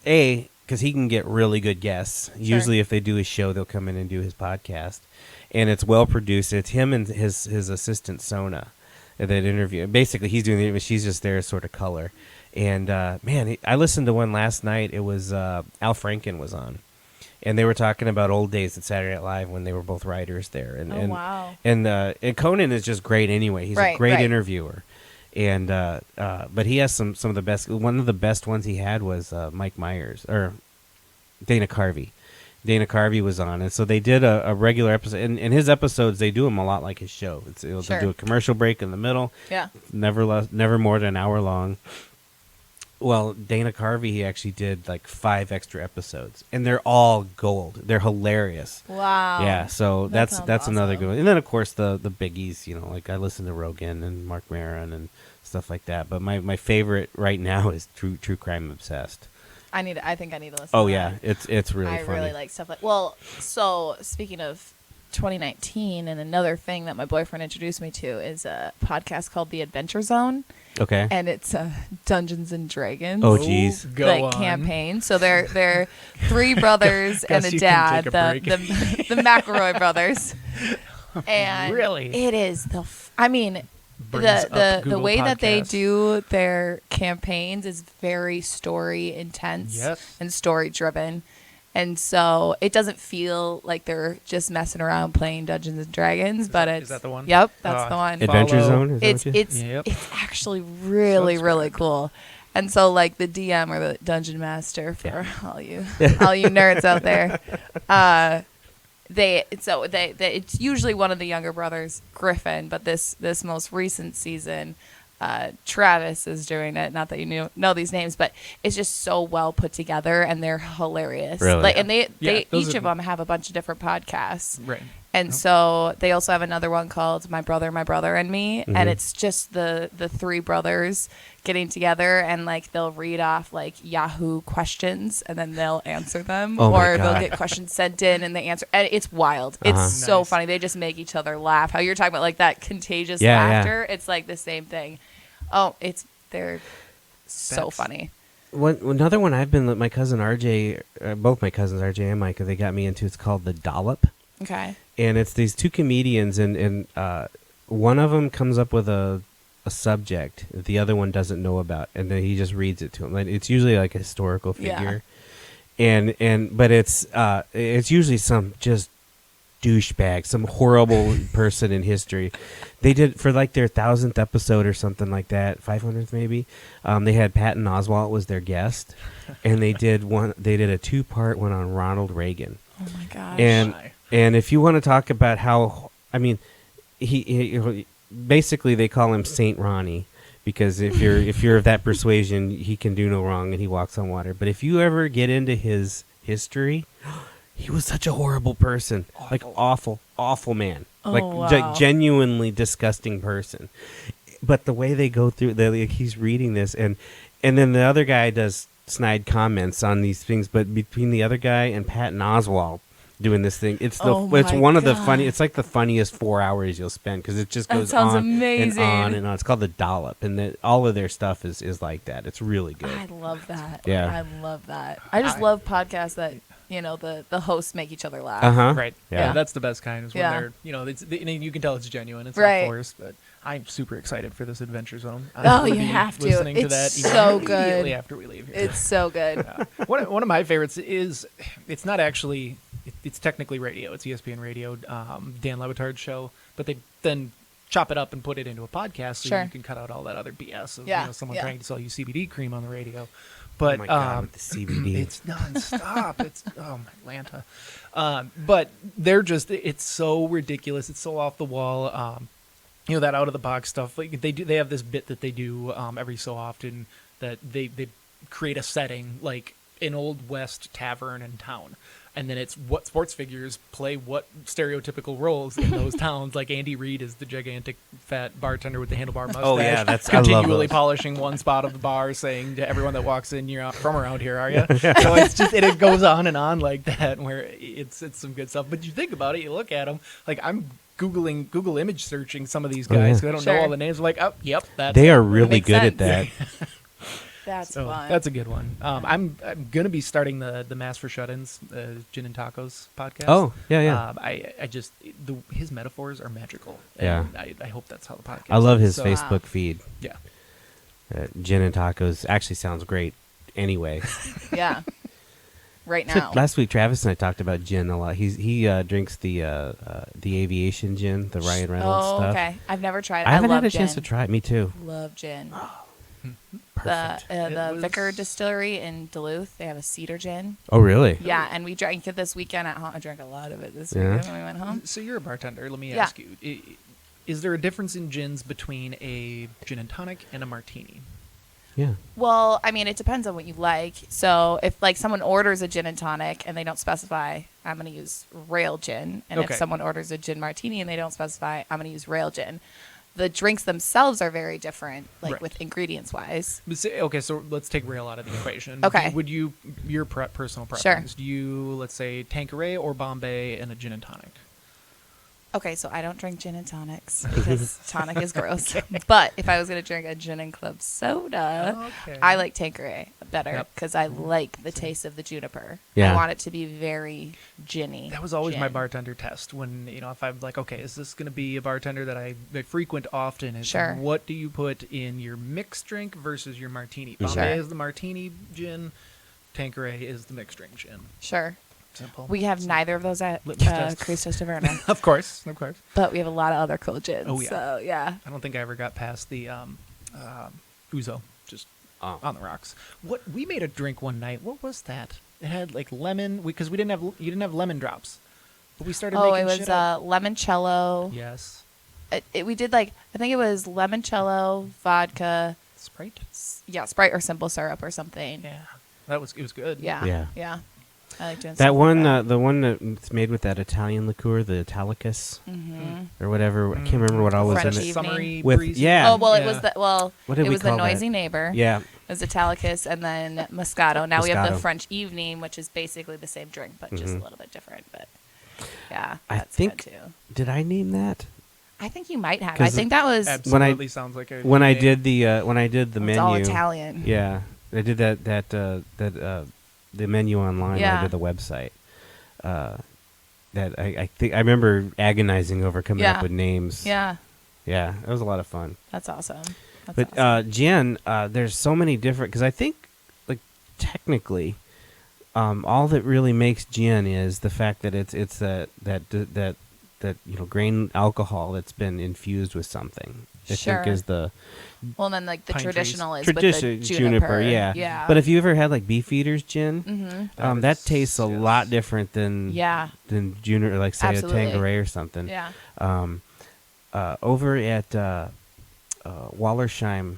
because he can get really good guests. Usually, if they do his show, they'll come in and do his podcast, and it's well produced. It's him and his assistant Sona that interview. Basically, he's doing the interview. She's just there as sort of color. And man, I listened to one last night. It was Al Franken was on, and they were talking about old days at Saturday Night Live when they were both writers there. And wow. And Conan is just great anyway. He's a Right, great right. interviewer. And but he has some of the best. One of the best ones he had was Mike Myers or Dana Carvey. Dana Carvey was on, and so they did a regular episode. And his episodes, they do them a lot like his show. They'll Sure. do a commercial break in the middle. Yeah. Never more than an hour long. Well, Dana Carvey, he actually did like 5 extra episodes, and they're all gold. They're hilarious. Wow. Yeah, so That that's sounds another awesome. good one. And then of course the biggies, like I listen to Rogan and Mark Maron and stuff like that. But my favorite right now is True Crime Obsessed. I think I need to listen. Oh to yeah, that. it's really I funny. really like stuff like. Well, so speaking of 2019, and another thing that my boyfriend introduced me to is a podcast called The Adventure Zone, Okay. and it's Dungeons and Dragons. Oh, geez. Go like on. campaign. So they're 3 brothers and Guess a you can dad, take a break. the McElroy brothers. And Really? it is I mean, Brings up the Google way that they Podcasts. do their campaigns is very story intense Yes. and story driven. And so it doesn't feel like they're just messing around playing Dungeons and Dragons, but that- it's is that the one? Yep, that's Ah, the one. Adventure Follow. Zone. Is that It's what you- it's Yep. it's actually really Sounds really great. cool. And so like the DM or the dungeon master for all you nerds out there, it's usually one of the younger brothers, Griffin, but this most recent season, Travis is doing it. Not that you know these names, but it's just so well put together, and they're hilarious. Really? Like, and they those each are- of them have a bunch of different podcasts. Right. And so they also have another one called My Brother, and Me, Mhm. and it's just the 3 brothers getting together, and like they'll read off like Yahoo questions, and then they'll answer them, Oh my or they'll God. get questions sent in and they answer. And it's wild. It's Uh-huh. so Nice. funny. They just make each other laugh. How you're talking about like that contagious Yeah, yeah. laughter. It's like the same thing. Oh, they're so That's- funny. Another one I've been my cousin RJ, both my cousins RJ and Micah, they got me into. It's called The Dollop. Okay. And it's these 2 comedians, and one of them comes up with a a subject that the other one doesn't know about, and then he just reads it to him. Like, it's usually like a historical figure, but it's usually some just douchebag, some horrible person in history. They did for like their 1000th episode or something like that, 500th maybe. They had Patton Oswalt was their guest, and they did a 2-part one on Ronald Reagan. Oh my gosh. And if you want to talk about how, I mean, he basically they call him Saint Ronnie, because if you're of that persuasion, he can do no wrong and he walks on water. But if you ever get into his history, he was such a horrible person, like awful man, like genuinely disgusting person. But the way they go through, he's reading this, and then the other guy does snide comments on these things. But between the other guy and Patton Oswalt doing this thing, it's one of the funny. It's like the funniest 4 hours you'll spend, because it just goes on amazing. and on and on. It's called The Dollop, and all of their stuff is like that. It's really good. I love that. Yeah. I love that. I just love podcasts that, the hosts make each other laugh. Right. Yeah. That's the best kind. Is when they're, you can tell it's genuine. It's Right. not forced. But I'm super excited for this Adventure Zone. You have to. Listening to It's that so immediately good. after we leave here. It's so good. One of my favorites is, it's not actually, it's technically radio. It's ESPN Radio, Dan Le Batard's show, but they then chop it up and put it into a podcast, so Sure. you can cut out all that other BS of someone Yeah. trying to sell you CBD cream on the radio. But Oh my God, with the CBD. it's nonstop. It's Atlanta. But they're just, it's so ridiculous. It's so off the wall. That out of the box stuff. Like they have this bit that they do every so often, that they create a setting like an old west tavern in town, and then it's what sports figures play what stereotypical roles in those towns. Like Andy Reid is the gigantic fat bartender with the handlebar mustache. Oh, yeah, I love continually those. polishing one spot of the bar, saying to everyone that walks in, "You're not from around here, are you?" So it's just it goes on and on like that, where it's some good stuff. But you think about it, you look at them. Like I'm Google image searching some of these guys because I don't know all the names. I'm like, oh, yep, that's They it. are really makes good at sense. that. That's So fun. that's a good one. I'm gonna be starting the Mass for Shut-ins, Gin and Tacos podcast. Oh, yeah. I just his metaphors are magical. Yeah. And I hope that's how the podcast. I love his is. So, Facebook feed. Yeah. Gin and Tacos actually sounds great anyway. Yeah. Right now. Last week, Travis and I talked about gin a lot. He drinks the aviation gin, the Ryan Reynolds Oh, stuff. okay. I've never tried it. I haven't love had a chance to gin. try it. Me too. Love gin. Perfect. The It was- Vicar Distillery in Duluth, they have a cedar gin. Oh, really? Yeah, and we drank it this weekend at home. I drank a lot of it this Yeah. weekend when we went home. So you're a bartender. Let me Yeah. ask you: is there a difference in gins between a gin and tonic and a martini? Yeah. Well, I mean, it depends on what you like. So if like someone orders a gin and tonic and they don't specify, I'm going to use rail gin. And Okay. if someone orders a gin martini and they don't specify, I'm going to use rail gin. The drinks themselves are very different, like Right. with ingredients wise. Okay, so let's take rail out of the equation. Okay. Would you, your personal preference, do you, let's say, Tanqueray or Bombay and a gin and tonic? Okay, so I don't drink gin and tonics because tonic is gross. But if I was going to drink a gin and club soda, Okay. I like Tanqueray better Yep. because I like the taste of the juniper. Yeah. I want it to be very ginny. That was always my gin. bartender test. When if I'm like, okay, is this going to be a bartender that I frequent often? Is Sure. what do you put in your mixed drink versus your martini? Sure. Bombay is the martini gin. Tanqueray is the mixed drink gin. Sure. Simple. We have neither of those at Litmus test. Cristo Taverna, Of course. but we have a lot of other cool gins. Oh, yeah. So, yeah. I don't think I ever got past the Uzo, just Oh. on the rocks. What we made a drink one night. What was that? It had like lemon because you didn't have lemon drops, but we started. Oh, making it was shit up. limoncello. Yes, We did I think it was limoncello, vodka, Sprite. Sprite or simple syrup or something. Yeah, it was good. Yeah. Yeah. Yeah. I like doing That stuff one, like the one that's made with that Italian liqueur, the Italicus Mm-hmm. or whatever. I can't remember what all was French in it. evening. Summery With- breezy. yeah. Oh, well, it Yeah. was What did it we was the call that? noisy neighbor. Yeah. It was Italicus and then Moscato. Now we have the Moscato. French evening, which is basically the same drink, but just a Mhm. little bit different. But yeah, I that's think- good too. Did I name that? I think you might have. I 'Cause think that was Absolutely sounds like a When I name. did the it's menu? all Italian. Yeah, I did that the menu online. Yeah. I did the website. That I think I remember agonizing over coming Yeah. up with names. Yeah. Yeah, it was a lot of fun. That's awesome. That's But awesome. gin, there's so many different. Because I think, like, technically, all that really makes gin is the fact that it's that grain alcohol that's been infused with something. I Sure. think is the Well, and then like the Pine trees. traditional is tradition with the juniper. yeah. Yeah. But if you ever had like Beefeater's gin, Mm-hmm. that tastes a lot different than juniper, like say Absolutely. a Tanqueray or something. Yeah. Over at Wallersheim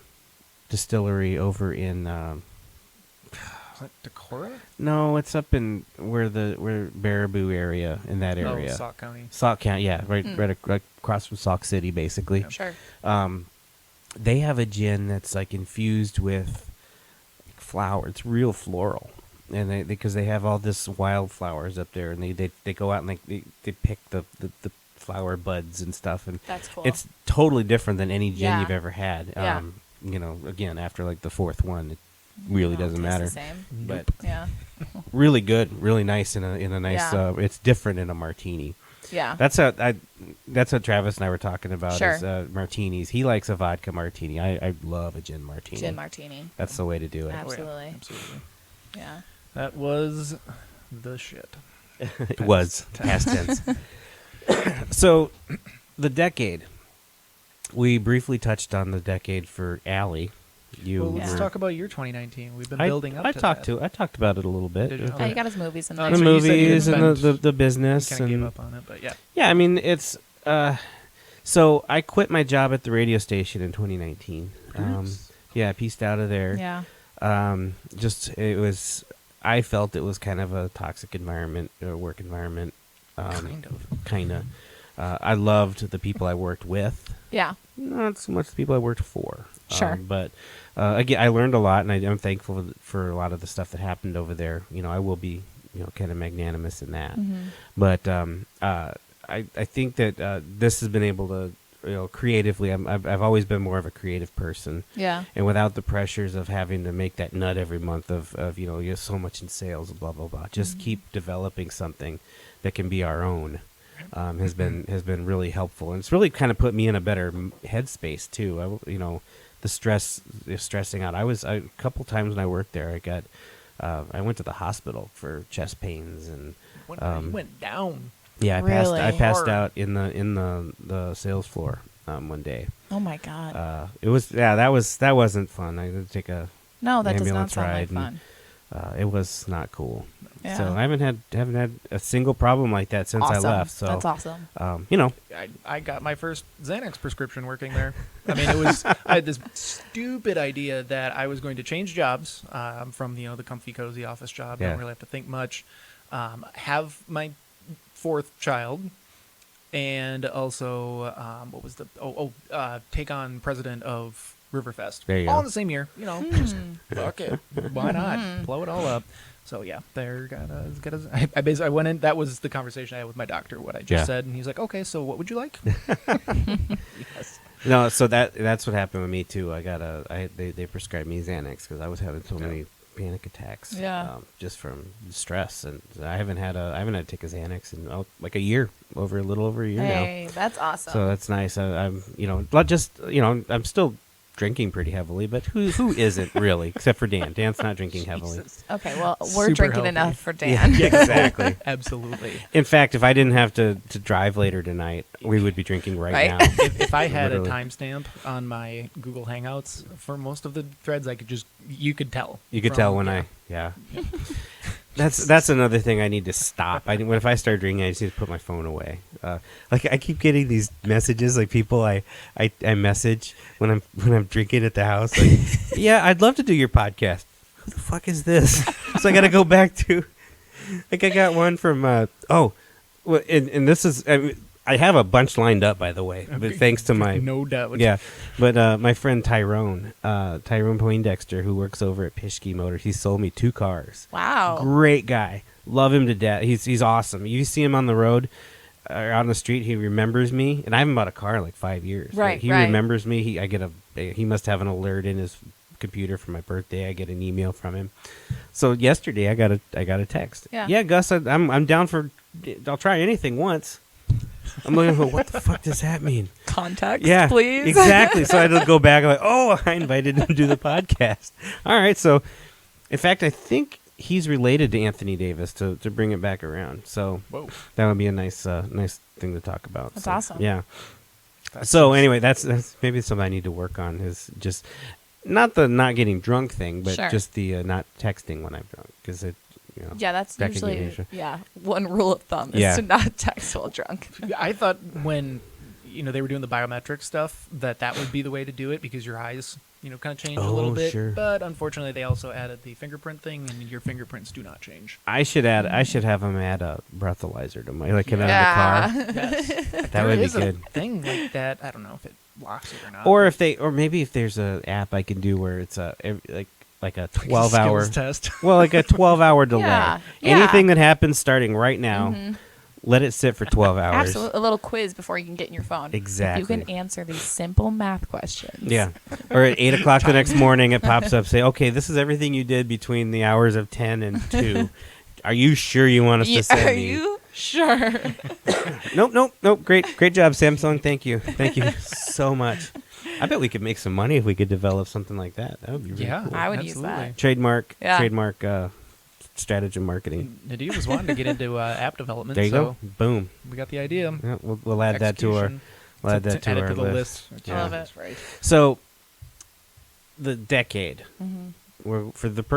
Distillery over in Is that Decorah? no, it's up in where Baraboo area in that area. Oh, Sauk County. Sauk County, yeah, right across from Sauk City, basically. Sure. They have a gin that's like infused with flower. It's real floral, and because they have all this wildflowers up there, and they go out and they pick the flower buds and stuff, and That's cool. it's totally different than any gin Yeah. you've ever had. Yeah. Again, after like the fourth one, it really No, doesn't tastes matter. The same. But Yeah. really good, really nice in a nice. Yeah. It's different in a martini. Yeah. That's what Travis and I were talking about. Sure. Is martinis. He likes a vodka martini. I love a gin martini. Gin martini. That's the way to do it. Absolutely. Absolutely. Yeah. That was the shit. It was past tense. So, the decade. We briefly touched on the decade for Allie. Well, let's were- talk about your 2019. We've been I building up. I to talked that. I talked about it a little bit. Did you? with Oh, Okay. you got his movies in Oh, there. the so you said you movies and spent- the business Kind of and gave up on it, but yeah. yeah. I mean, it's so I quit my job at the radio station in 2019. Yeah, I pieced out of there. Yeah. I felt it was kind of a toxic environment, work environment. Kind of. I loved the people I worked with, Yeah. not so much the people I worked for. Sure. But again, I learned a lot, and I'm thankful for a lot of the stuff that happened over there. I will be, kind of magnanimous in that. Mm-hmm. But I think that this has been able to, creatively. I've always been more of a creative person. Yeah. And without the pressures of having to make that nut every month of you have so much in sales, blah blah blah. Just keep developing something that can be our own. Has been really helpful, and it's really kind of put me in a better headspace too. The stressing out. A couple times when I worked there, I went to the hospital for chest pains and You went down. yeah, Really? I passed Hard. out in the sales floor one day. Oh my God. It was that wasn't fun. I had to take a No, that does not ambulance sound like ride, fun. and it was not cool. Yeah. So I haven't had a single problem like that since Awesome. I left. So That's awesome. I got my first Xanax prescription working there. I mean, I had this stupid idea that I was going to change jobs from the comfy cozy office job. Yeah. Don't really have to think much. Have my fourth child, and also what was take on president of Riverfest. There you all go. in the same year. Just fuck it. Why not blow it all up? So yeah, I basically went in. That was the conversation I had with my doctor. What I just said, and he's like, "Okay, so what would you like?" Yes. No, so that's what happened with me too. They prescribed me Xanax because I was having so many panic attacks. Yeah. Just from stress, and I haven't had to take a Xanax in like a year, a little over a year now. Hey, that's awesome. So that's nice. I'm not just I'm still drinking pretty heavily, but who isn't really, except for Dan. Dan's not drinking heavily. Jesus. Okay, well, we're Super drinking healthy. enough for Dan. Yeah, exactly. Absolutely. In fact, if I didn't have to drive later tonight, we would be drinking right Right. now. If I had Literally. a timestamp on my Google Hangouts for most of the threads, you could tell. You could from- tell when yeah. That's another thing I need to stop. If I start drinking, I just need to put my phone away. I keep getting these messages, like people I message when I'm drinking at the house. Like, yeah, I'd love to do your podcast. Who the fuck is this? So I got to go back to. Like I got one from and this is I have a bunch lined up, by the way, but thanks to my no doubt. yeah, but my friend Tyrone Poindexter, who works over at Pischke Motors, he sold me 2 cars. Wow. Great guy, love him to death. He's awesome. You see him on the road, or out on the street, he remembers me, and I haven't bought a car in like 5 years. Right, He right. remembers me. He must have an alert in his computer for my birthday. I get an email from him. So yesterday I got a text. Yeah. Yeah, Gus, I'm down for. I'll try anything once. I'm like, what the fuck does that mean? Context, Yeah, please. exactly. So I had to go back. I'm like, oh, I invited him to do the podcast. All right. So, in fact, I think he's related to Anthony Davis to bring it back around. So Whoa. that would be a nice thing to talk about. That's So, awesome. Yeah. That's So just- anyway, that's maybe something I need to work on is just not the not getting drunk thing, but Sure. just the not texting when I'm drunk because it, you know. Yeah, that's That could get usually issue. one rule of thumb is Yeah. to not text while drunk. I thought when they were doing the biometric stuff that would be the way to do it because your eyes kind of change a little Oh, bit. sure. But unfortunately, they also added the fingerprint thing, and your fingerprints do not change. I should have him add a breathalyzer to my in the car. Yes. That There would be is a good. thing like that. I don't know if it locks it or not. Or maybe if there's a app I can do where it's like a 12-hour skills test. well, like a 12-hour delay. Yeah, Anything yeah. that happens starting right now, let it sit for 12 hours. Absolutely, a little quiz before you can get in your phone. Exactly. You can answer these simple math questions. Yeah. Or at 8 o'clock the next morning, it pops up, say, okay, this is everything you did between the hours of 10 and 2. Are you sure you want us to send Are these? you sure? Nope. Great job, Samsung. Thank you so much. I bet we could make some money if we could develop something like that. That would be really Yeah, cool. I would use absolutely. that. Trademark stratagem marketing. Nadia was wanting to get into app development. There you so go. Boom. We got the idea. Yeah, we'll add that to our Execution. we'll add that to add it our to the list. list. Yeah. I love it. That's right. So the decade. Mm-hmm.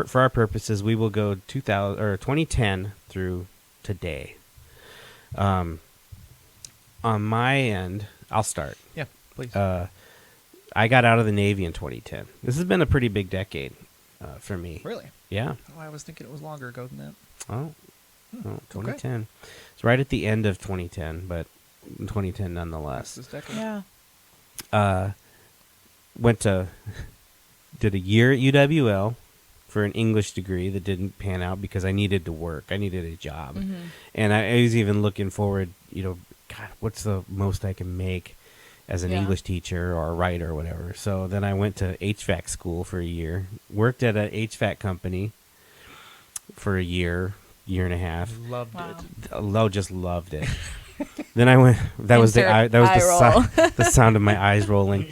For our purposes, we will go 2010 through today. On my end, I'll start. Yeah, please. I got out of the Navy in 2010. This has been a pretty big decade for me. Really? Yeah. Oh, I was thinking it was longer ago than that. Oh, 2010. It's right at the end of 2010, but 2010 nonetheless. This decade. Yeah. Did a year at UWL for an English degree that didn't pan out because I needed to work. I needed a job. Mm-hmm. And I was even looking forward, God, what's the most I can make as an Yeah. English teacher or a writer or whatever. So then I went to HVAC school for a year, worked at an HVAC company for a year and a half. Loved Wow. it. Just loved it. Then I went. That was the Insert that was eye the sound of my eyes rolling.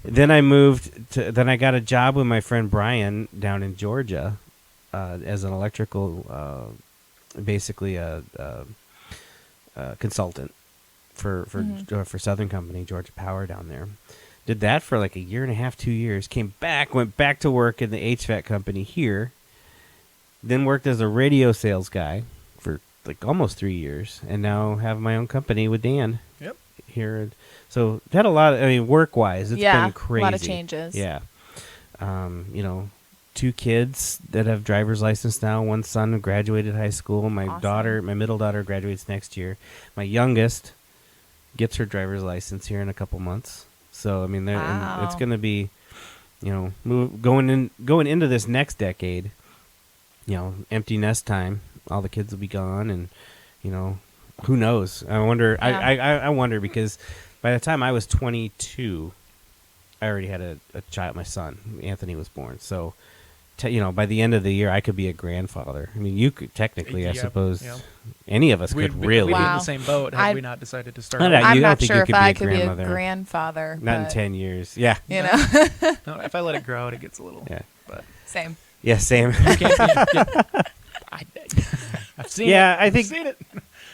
Then I moved to. Then I got a job with my friend Brian down in Georgia, as an electrical, basically a consultant for Southern Company, Georgia Power down there. Did that for like a year and a half, 2 years. Came back, went back to work in the HVAC company here. Then worked as a radio sales guy for like almost 3 years, and now have my own company with Dan. Yep. Here, so had a lot. Work wise, it's Yeah, been crazy. a lot of changes. Yeah. 2 kids that have driver's license now. One son who graduated high school. My Awesome. my middle daughter graduates next year. My youngest gets her driver's license here in a couple months. So and it's Wow. going to be, going into this next decade. Empty nest time. All the kids will be gone, and who knows? I wonder. Yeah. I wonder because by the time I was 22, I already had a child. My son Anthony was born. So, by the end of the year, I could be a grandfather. I mean, you could technically, I Yep, suppose, yep. any of us We'd could be really. in Wow. the same boat had I'd- we not decided to start. No, no, over. you I'm don't not think sure you if could be I a could be a grandmother. grandfather. Not in but, 10 years. Yeah. No, if I let it grow out, it gets a little. Yeah. But Same. Yeah. Same. you can't I've seen it. Yeah, I I've think seen it.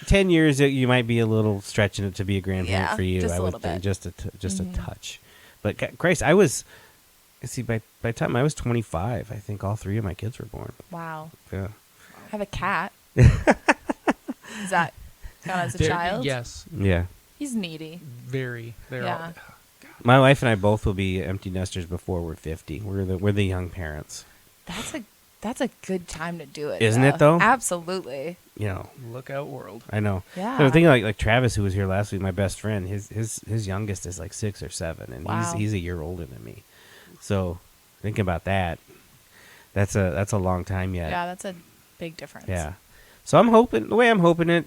10 years, you might be a little stretching it to be a grandparent Yeah, for you. just I a would little think bit. just a touch. But Christ, by the time I was 25, I think all 3 of my kids were born. Wow. Yeah. I have a cat. Is that count as a child? Yes, Yeah. He's needy. very. They're Yeah. My wife and I both will be empty nesters before we're 50. We're the young parents. That's a good time to do it. Isn't it, though? Absolutely. Look out, world. I know. Yeah. So I'm thinking like Travis, who was here last week, my best friend. His youngest is like 6 or 7, and Wow. he's a year older than me. So thinking about that, that's a long time yet. Yeah, that's a big difference. Yeah. So I'm hoping it,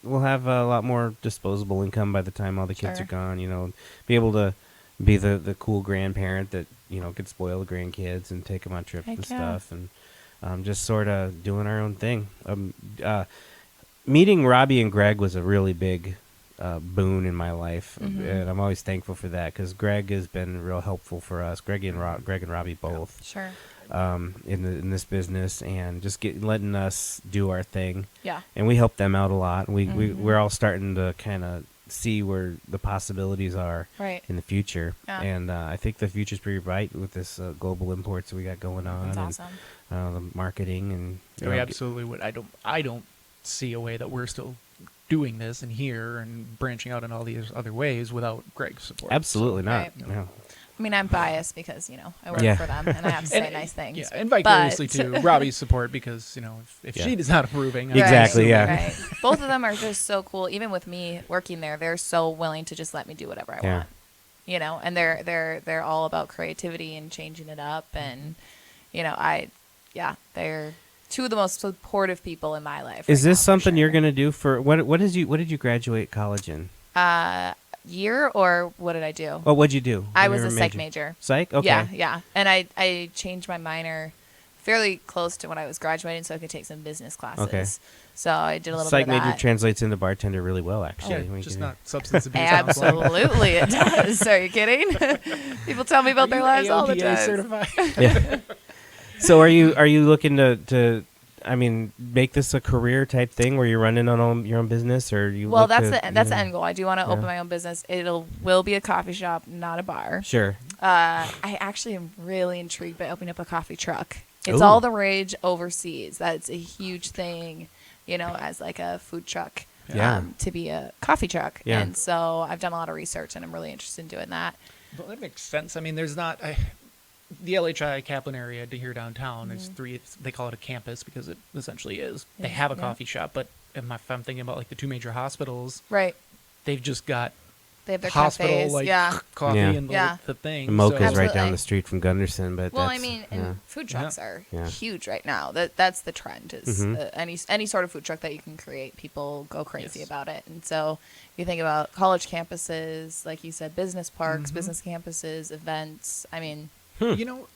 we'll have a lot more disposable income by the time all the kids Sure. are gone. Be able to be the cool grandparent that could spoil the grandkids and take them on trips Heck and yeah. stuff, and just sort of doing our own thing. Meeting Robbie and Greg was a really big boon in my life, and I'm always thankful for that because Greg has been real helpful for us. Greg and Robbie both. Sure. In this business, and just letting us do our thing. Yeah. And we help them out a lot. We're all starting to kind of see where the possibilities are Right. in the future. Yeah. And I think the future's pretty bright with this global imports that we got going on. That's and, awesome. the marketing and you We know, absolutely would. I don't see a way that we're still doing this and here and branching out in all these other ways without Greg's support. absolutely not. Right. No. I mean, I'm biased because, I work Yeah. for them and I have to say nice things. Yeah, and vicariously but- too, Robbie's support because if Yeah. she is not approving, Right, Exactly, yeah. Right. Both of them are just so cool. Even with me working there, they're so willing to just let me do whatever I Yeah. want. And they're all about creativity and changing it up, and they're two of the most supportive people in my life. Is right this now, for something you're sure. gonna do for what did you graduate college in? Year or what did I do? Oh, what'd you do? I What was a your psych major. Psych? Okay. Yeah. And I changed my minor fairly close to when I was graduating so I could take some business classes. Okay. So I did a little Psych bit of major that. translates into bartender really well, actually. Yeah, We just can- not substance abuse. counseling. Absolutely, it does. Are you kidding? People tell me about their lives all the AOPA time. certified? Yeah. So are you looking to I mean, make this a career type thing where you're running your own business, or you? Well, look that's to, the end goal. I do want to open Yeah. my own business. Will be a coffee shop, not a bar. Sure. I actually am really intrigued by opening up a coffee truck. It's Ooh. all the rage overseas. That's a huge thing, as like a food truck. Yeah. To be a coffee truck. Yeah. And so I've done a lot of research, and I'm really interested in doing that. Well, that makes sense. I mean, there's not the LHI Kaplan area here downtown. There's Mm-hmm. three. They call it a campus because it essentially is. They have a Yeah. coffee shop, but if I'm thinking about like the two major hospitals, Right. they've just got They have their hospital cafes. like yeah. coffee Yeah. and Yeah. the thing. The Mocha's so, right down Absolutely. the street from Gunderson, but Well, that's, I mean, yeah. and food trucks Yeah. are Yeah. huge right now. That's the trend. Is Mhm. any sort of food truck that you can create, people go crazy Yes. about it. And so, if you think about college campuses, like you said, business parks, Mhm. business campuses, events. I mean, You know,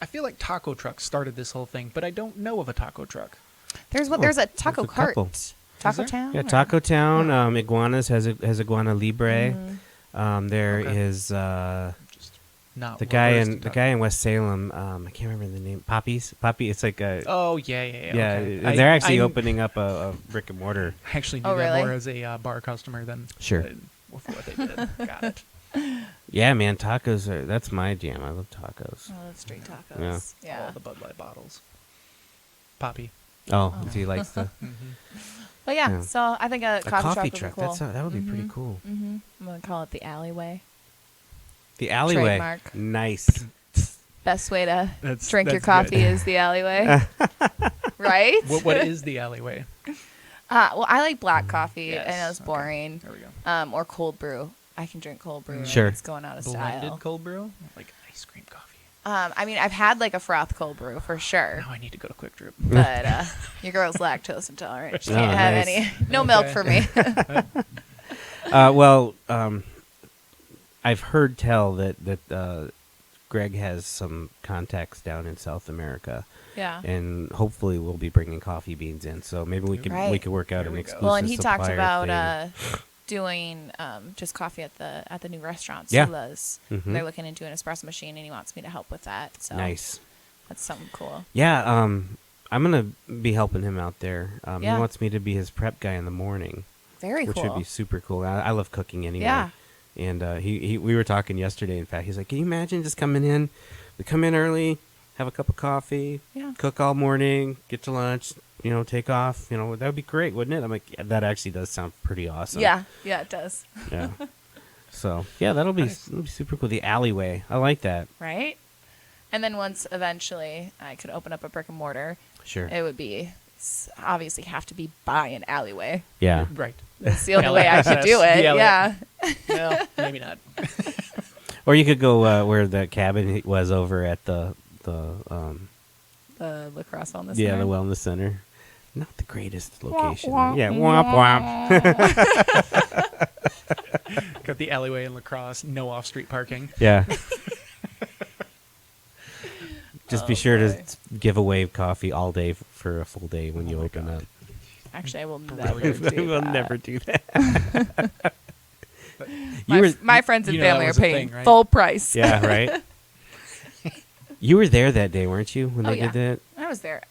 I feel like taco trucks started this whole thing, but I don't know of a taco truck. there's Oh, there's a taco there's a couple. cart. Taco there? Town. Yeah, or- Taco Town, Iguanas has Iguana Libre. Mhm. There Okay. is Just not the well guy versed in in the taco. guy in West Salem. I can't remember the name. Poppy. It's like a Oh yeah. yeah. Okay. They're actually I opening up a brick and mortar. actually knew Oh, that really? more as a bar customer than Sure. with what they did. Got it. Yeah, man, tacos that's my jam. I love tacos. Oh, that's street tacos. Yeah. All the Bud Light bottles. Poppy. Oh, he likes the But yeah, Yeah. so I think a a coffee, coffee truck truck. would be cool. That would be pretty cool. I'm gonna call it the alleyway. The alleyway. Trademark. Nice. Best way to That's- drink your that's coffee good. is the alleyway, right? What is the alleyway? Well, I like black coffee. I know Yes, it's okay. boring. There we go. Or cold brew. I can drink cold brew. Sure. It's going out of Blended style. cold brew, like ice cream coffee. I mean, I've had like a froth cold brew for sure, Now I need to go to Quick Drip. but your girl's lactose intolerant. She Oh, can't have nice. any. No milk Okay. for me. Well, I've heard tell that Greg has some contacts down in South America, Yeah. and hopefully we'll be bringing coffee beans in. So maybe we could Right. work out There an we go. exclusive. Well, and he talked supplier about thing. doing just coffee at the new restaurant, Yeah. Sula's. Mhm. They're looking into an espresso machine, and he wants me to help with that. So Nice. that's something cool. Yeah, I'm gonna be helping him out there. Yeah. He wants me to be his prep guy in the morning, Very which cool. would be super cool. I love cooking anyway. Yeah. And we were talking yesterday. In fact, he's like, "Can you imagine just coming in? We come in early, have a cup of coffee, Yeah. cook all morning, get to lunch, take off. That would be great, wouldn't it?" I'm like, yeah, "That actually does sound pretty awesome." Yeah, it does. Yeah. So yeah, that'll be super cool. The alleyway, I like that. Right? And then once eventually I could open up a brick and mortar, Sure. it would be obviously have to be by an alleyway. Yeah. Right. That's the only way I could do Access. it. The alley- Yeah. Well, maybe not. Or you could go where the cabin was over at the The lacrosse on the yeah, center. the wellness center. Not the greatest location. womp, Yeah, womp womp. Got the alleyway in Lacrosse, no off-street parking. Yeah. Just be Oh, sure boy. to give away coffee all day for a full day when you open up. Actually, I will never do We'll that. never do that. My friends and you know that family are was a paying thing, right? full price. Yeah, right. You were there that day, weren't you? When Oh, they yeah. did that. I was there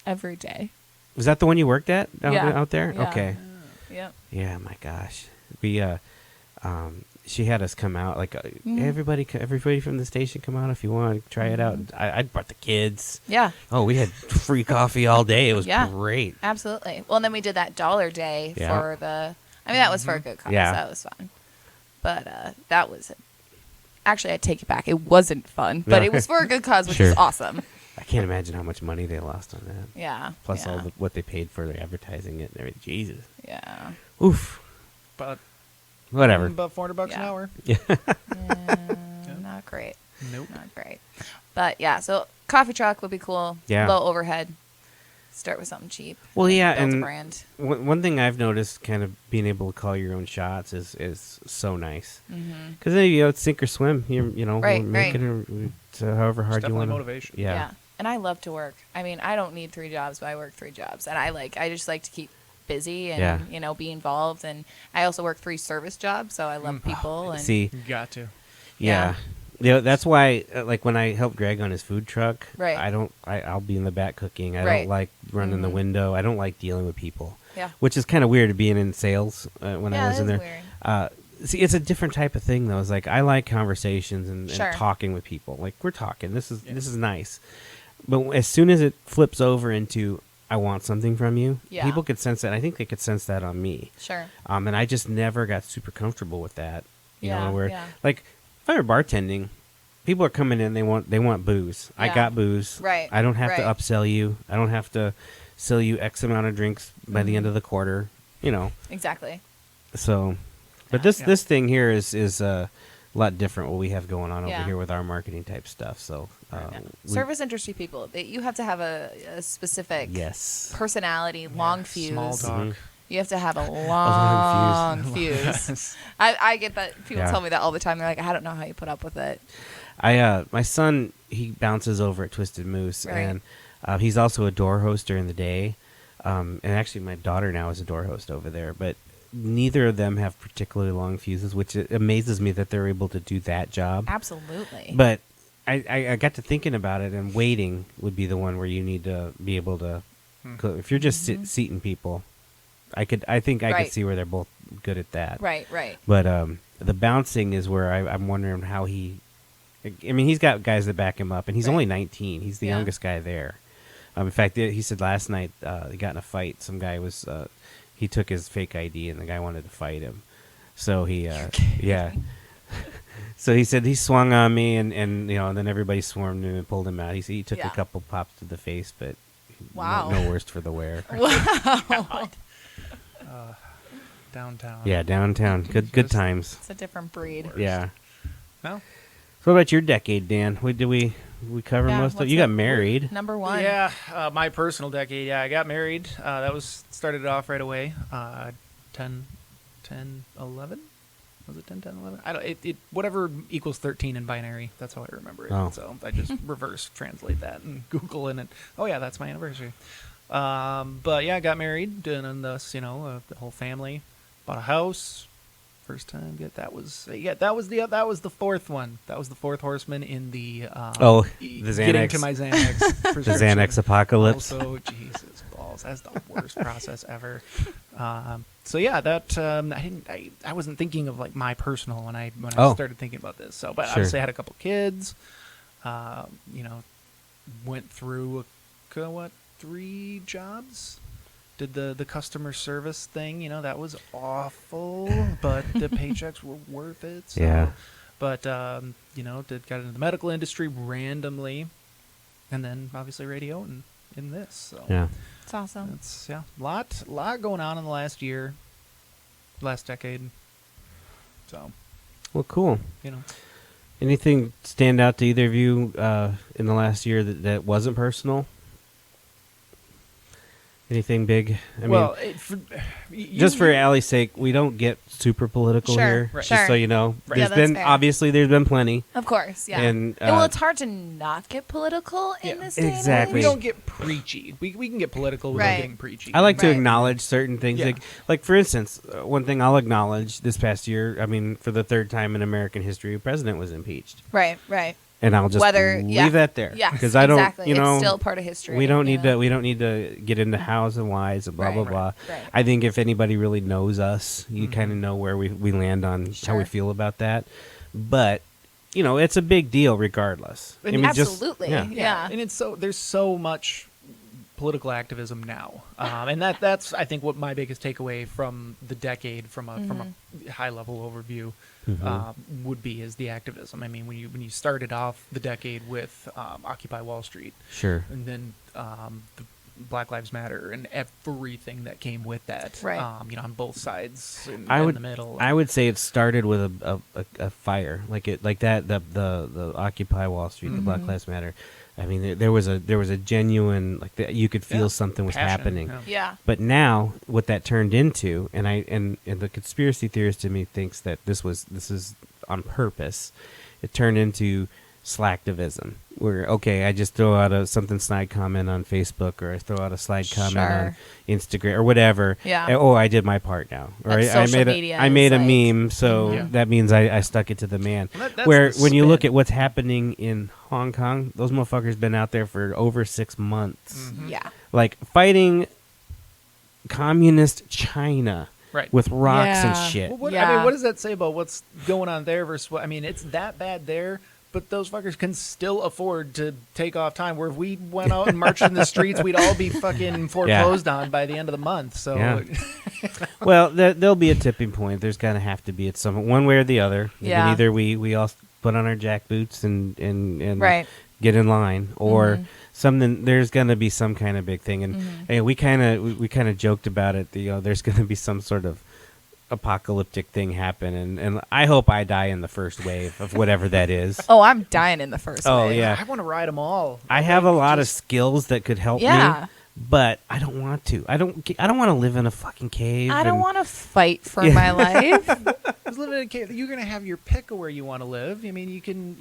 every day. Was that the one you worked at Yeah. out there? Yeah. Okay. Yep. Yeah, my gosh. We she had us come out like everybody from the station come out if you want to try it out. I brought the kids. Yeah. Oh, we had free coffee all day. It was Yeah. great. Absolutely. Well, and then we did that $1 day Yeah. for the. I mean, that was for a good cause. Yeah. That was fun. But that was. Actually, I take it back. It wasn't fun, but No. it was for a good cause, which Sure. is awesome. I can't imagine how much money they lost on that. Yeah. Plus yeah. all what they paid for the advertising it and everything. Jesus. Yeah. Oof. About Whatever. about $400 an Yeah. hour. Not great. Nope. Not great. But yeah, so coffee truck would be cool. Yeah. Low overhead. Start with something cheap. Well, yeah, Build a and brand. one thing I've noticed, kind of being able to call your own shots, is so nice. Mm-hmm. Because it's sink or swim. You know, Right, make right. it however hard you definitely want. motivation. Yeah. And I love to work. I mean, I don't need 3 jobs, but I work 3 jobs, and I just like to keep busy and Yeah. be involved. And I also work 3 service jobs, so I love people. And See, You got to. yeah. That's why, like when I help Greg on his food truck, Right. I'll be in the back cooking. I Right. don't like running the window. I don't like dealing with people. Yeah. Which is kind of weird being in sales when I Yeah, was it in is there. weird. See, it's a different type of thing though. It's like I like conversations and Sure. talking with people. Like we're talking. This is nice. But as soon as it flips over into I want something from you, Yeah. people could sense that. I think they could sense that on me. Sure. And I just never got super comfortable with that. You Yeah, know, where yeah. like if I were bartending, people are coming in, they want booze. I Yeah. got booze. Right, I don't have to right. upsell you. I don't have to sell you X amount of drinks by the end of the quarter. You know. Exactly. So, but Yeah. this thing here is a lot different. What we have going on over Yeah. here with our marketing type stuff. So, Yeah. Service industry people, you have to have a specific yes, personality, long fuse. Small talk. You have to have a long long fuse. I get that. People Yeah. tell me that all the time. They're like, I don't know how you put up with it. my son, he bounces over at Twisted Moose, Right. and he's also a door host during the day. And actually, my daughter now is a door host over there, but neither of them have particularly long fuses, which it amazes me that they're able to do that job. Absolutely. But I got to thinking about it, and waiting would be the one where you need to be able to. If you're just seating people, I think I could Right. see where they're both good at that. right. But the bouncing is where I'm wondering how he. I mean, he's got guys that back him up, and he's Right. only 19. He's the Yeah. youngest guy there. In fact, he said last night he got in a fight. Some guy was he took his fake ID, and the guy wanted to fight him. So he yeah. So he said he swung on me, and then everybody swarmed him and pulled him out. He took Yeah. a couple pops to the face, but Wow. no worse for the wear. Wow. Downtown. Yeah, downtown. Good Just- times. It's a different breed. Yeah. No. So what about your decade, Dan? Did we cover Yeah, most of it? what's You got the- married. Number 1. Yeah, my personal decade. Yeah, I got married. That started it off right away. 10, 11? Was it 10, 10, 11? I don't. It whatever equals 13 in binary. That's how I remember it. Oh. So I just reverse translate that and Google in it. Oh yeah, that's my anniversary. But yeah, I got married, and thus the whole family bought a house. First time that was the fourth one. That was the fourth horseman in the The getting Xanax. to my Xanax The prescription. Xanax apocalypse. Also, Jesus balls, that's the worst process ever. So yeah, that I wasn't thinking of like my personal when I Oh. started thinking about this. So, but Sure. obviously I had a couple kids. Went through 3 jobs. Did the customer service thing, that was awful, but the paychecks were worth it. So. Yeah. But got into the medical industry randomly, and then obviously radio and in this. So Yeah. It's awesome. it's lot going on in the last decade. So Well, cool. you know, Anything stand out to either of you in the last year that wasn't personal? Anything big? I well, mean, just for Allie's sake, we don't get super political Sure, here. right. Just so Sure. you know, Right. there's Yeah, that's been fair. obviously there's been plenty. Of course, yeah. And, well, it's hard to not get political in this day and exactly. we age. don't get preachy. We can get political without Right. getting preachy. I like to Right. acknowledge certain things, Yeah. like for instance, one thing I'll acknowledge this past year. I mean, for the third time in American history, a president was impeached, Right, right. and I'll just Whether leave that there. Yeah, because I don't, exactly. you know, it's still part of history. we don't you need know? to. We don't need to get into hows and whys and blah blah Right, blah. right. I think if anybody really knows us, you kind of know where we land on how we Sure. feel about that. But you know, it's a big deal regardless. I mean, Absolutely. Just, Yeah. and there's so much political activism now, and that's I think what my biggest takeaway from the decade from a high level overview would be is the activism. I mean, when you started off the decade with Occupy Wall Street, Sure. and then the Black Lives Matter and everything that came with that, Right. On both sides and I in would the middle. I would say it started with a fire like that the Occupy Wall Street, the Black Lives Matter. I mean, there was a genuine you could feel Yeah. something was Passion, happening. yeah. Yeah. But now what that turned into, and the conspiracy theorist in me thinks that this is on purpose. It turned into slacktivism, where I just throw out a something snide comment on Facebook, or I throw out a slide comment Sure. on Instagram or whatever. Yeah. And, I did my part now. Or Like I social made media I made is a like- meme, so Yeah. that means I stuck it to the man. Well, that's Where the when you look spin. at what's happening in Hong Kong, those motherfuckers been out there for over 6 months, Yeah. like fighting communist China. Right. With rocks Yeah. and shit. Well, I Yeah. mean, what does that say about what's going on there versus what? I mean, it's that bad there, but those fuckers can still afford to take off time. Where if we went out and marched in the streets, we'd all be fucking foreclosed on by the end of the month. So, Yeah. Well, there'll be a tipping point. There's gonna have to be at some one way or the other. Yeah. Either we all put on our jack boots and Right. get in line, or something. There's gonna be some kind of big thing, and hey, we kind of joked about it. There's gonna be some sort of apocalyptic thing happen, and I hope I die in the first wave of whatever that is. Oh, I'm dying in the first Oh, wave. yeah. I want to ride them all. I have a lot of skills that could help Yeah. me, but I don't want to. I don't want to live in a fucking cave. I don't and- want to fight for my life. Because living in a cave, you're gonna have your pick of where you want to live. I mean, you can.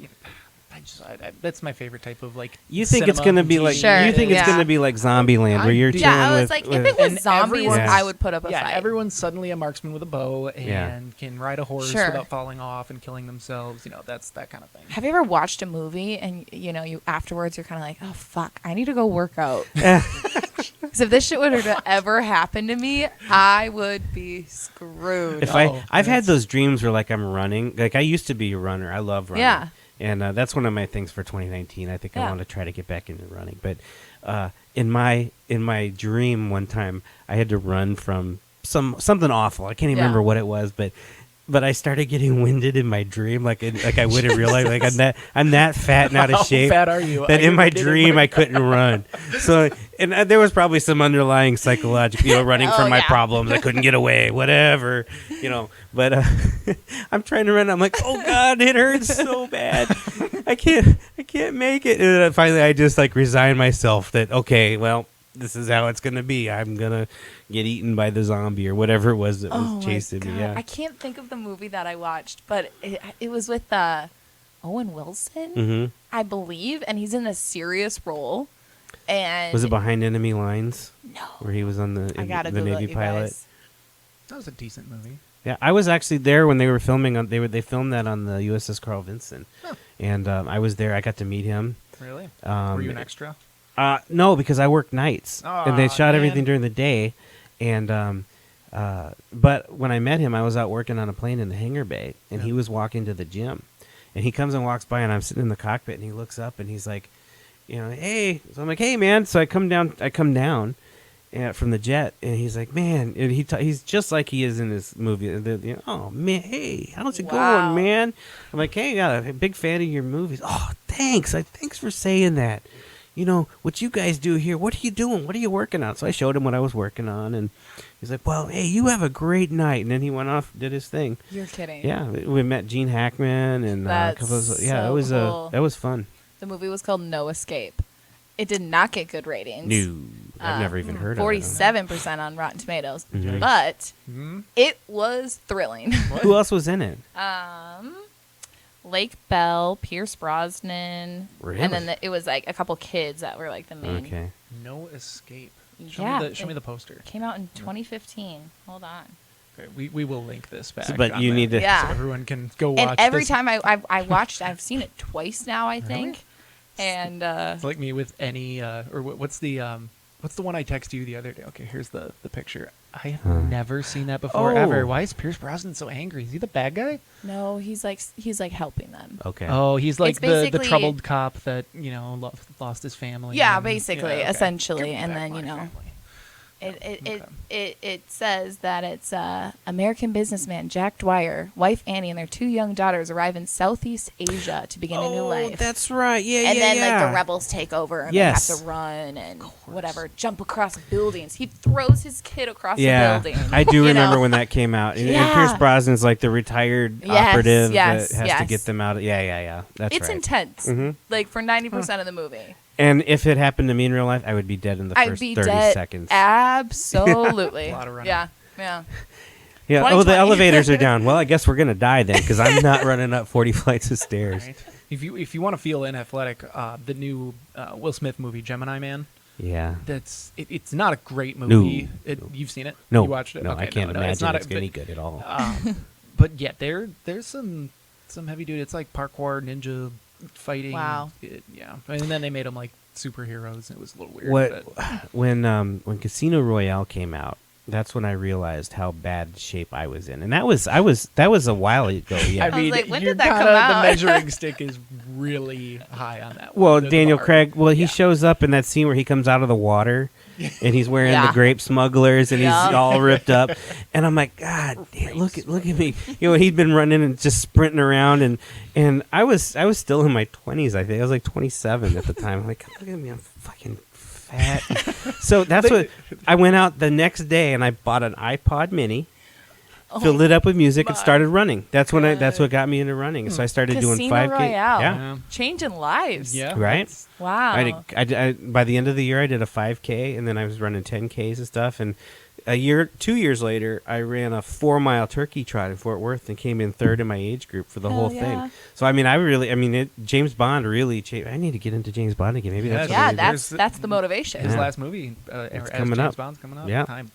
That's my favorite type of like. You think it's cinema gonna and be TV. like Sure, you think it's yeah. gonna be like Zombieland, where you're do. chilling Yeah, I was with, like, if with- it was And zombies, everyone's- I would put up a Yeah, fight. everyone's suddenly a marksman with a bow and Yeah. can ride a horse Sure. without falling off and killing themselves. That's that kind of thing. Have you ever watched a movie and you afterwards you're kind of like, oh fuck, I need to go work out. Because if this shit would have ever happened to me, I would be screwed. if Oh, I've had that's- those dreams where like I'm running, like I used to be a runner. I love running. Yeah. And that's one of my things for 2019. I think I Yeah. want to try to get back into running. But in my dream one time, I had to run from something awful. I can't even Yeah. remember what it was, but I started getting winded in my dream, like I wouldn't realize, like I'm that fat and out of How shape. fat are you? That I in my did it dream my- I couldn't run. So and there was probably some underlying psychological, running Oh, from my yeah. problems. I couldn't get away, whatever, But I'm trying to run. I'm like, oh god, it hurts so bad. I can't make it. And then finally, I just like resign myself that okay, well, this is how it's gonna be. I'm gonna get eaten by the zombie or whatever it was that Oh was my chasing me. God. Yeah. I can't think of the movie that I watched, but it was with Owen Wilson, Mm-hmm. I believe, and he's in a serious role. And Was it Behind Enemy Lines No, where he was on the I gotta the Google Navy it, you pilot? guys. That was a decent movie. Yeah, I was actually there when they were filming. They filmed that on the USS Carl Vinson, and I was there. I got to meet him. Really? Um, Were you an extra? No, because I worked nights, and they Aw, shot man. everything during the day. And but when I met him, I was out working on a plane in the hangar bay, and he was walking to the gym, and he comes and walks by, and I'm sitting in the cockpit, and he looks up, and he's like, hey. So I'm like, hey, man. So I come down from the jet, and he's like, man, and he's just like he is in this movie. Oh man, hey, how's it Wow. going, man? I'm like, hey, yeah, a big fan of your movies. Oh, thanks. Thanks for saying that. What you guys do here. What are you doing? What are you working on? So I showed him what I was working on, and he's like, well, hey, you have a great night. And then he went off, did his thing. You're kidding. Yeah, we met Gene Hackman and a That's couple of, so it was cool. that was fun. The movie was called No Escape. It did not get good ratings. No, I've never even heard of it. 47% on Rotten Tomatoes. Mhm. But it was thrilling. Who else was in it? Lake Bell, Pierce Brosnan, Really? and then it was like a couple kids that were like the main. Okay. No Escape. Yeah, Show me the poster. Came out in 2015. Hold on. Okay, we will link this back. But on you that, need to- Yeah. so everyone can go watch. And every this. time I watched, I've seen it twice now, I think. And It's like me with any or what's the one I texted you the other day? Okay, here's the picture. I have never seen that before Oh. ever. Why is Pierce Brosnan so angry? Is he the bad guy? no, he's like helping them. Okay. Oh, he's like It's the basically- troubled cop that lost his family. Yeah, and- basically, okay. essentially, Give me and back then my you know. family. It says that it's American businessman Jack Dwyer, wife Annie, and their 2 young daughters arrive in Southeast Asia to begin a new life. that's right. Yeah, And then like the rebels take over and Yes. they have to run and whatever, jump across buildings. He throws his kid across Yeah, the building. I do you remember know? when that came out. And Yeah. Pierce Brosnan's like the retired Yes, operative yes, that has to yes. get them out. Yeah. That's It's right. intense. Mhm. Like for 90% of the movie. And if it happened to me in real life, I would be dead in the I'd first be 30 dead. seconds. Absolutely. A lot of running. Yeah. Yeah. 2020. Oh, the elevators are down. Well, I guess we're gonna die then, because I'm not running up 40 flights of stairs. Right. If you want to feel inathletic, the new Will Smith movie Gemini Man. Yeah. It's not a great movie. No. You've seen it? No. You watched it? No, Okay, I can't it's imagine not it's any good at all. But yeah, there's some heavy duty. It's like parkour, ninja fighting. Wow. Yeah, and then they made them like superheroes. It was a little weird. What but- when Casino Royale came out, that's when I realized how bad shape I was in, and that was a while ago. Yeah. I was like, when did that kinda- come out? The measuring stick is really high on that one. Well, The Daniel bar. Craig. Well, he Yeah. shows up in that scene where he comes out of the water, and he's wearing Yeah. the grape smugglers, and Yeah. he's all ripped up, and I'm like, God, look at me. You know, he'd been running and just sprinting around, and I was still in my 20s. I think I was like 27 at the time. I'm like, look at me, I'm fucking fat. So that's what I went out the next day, and I bought an iPod Mini. Filled it up with music and my started running. That's what got me into running. So I started doing Casino 5K. Royale. Yeah. Yeah. Changing lives. Yeah. Right? Wow. I by the end of the year, I did a 5K, and then I was running 10Ks and stuff. And 2 years later, I ran a 4-mile turkey trot in Fort Worth and came in third in my age group for the Hell whole yeah. thing. So James Bond really changed. I need to get into James Bond again. Maybe that's Yeah, what Yeah, it is. that's the motivation. His Yeah. last movie, It's as coming James up. Bond's coming up. Yeah. I'm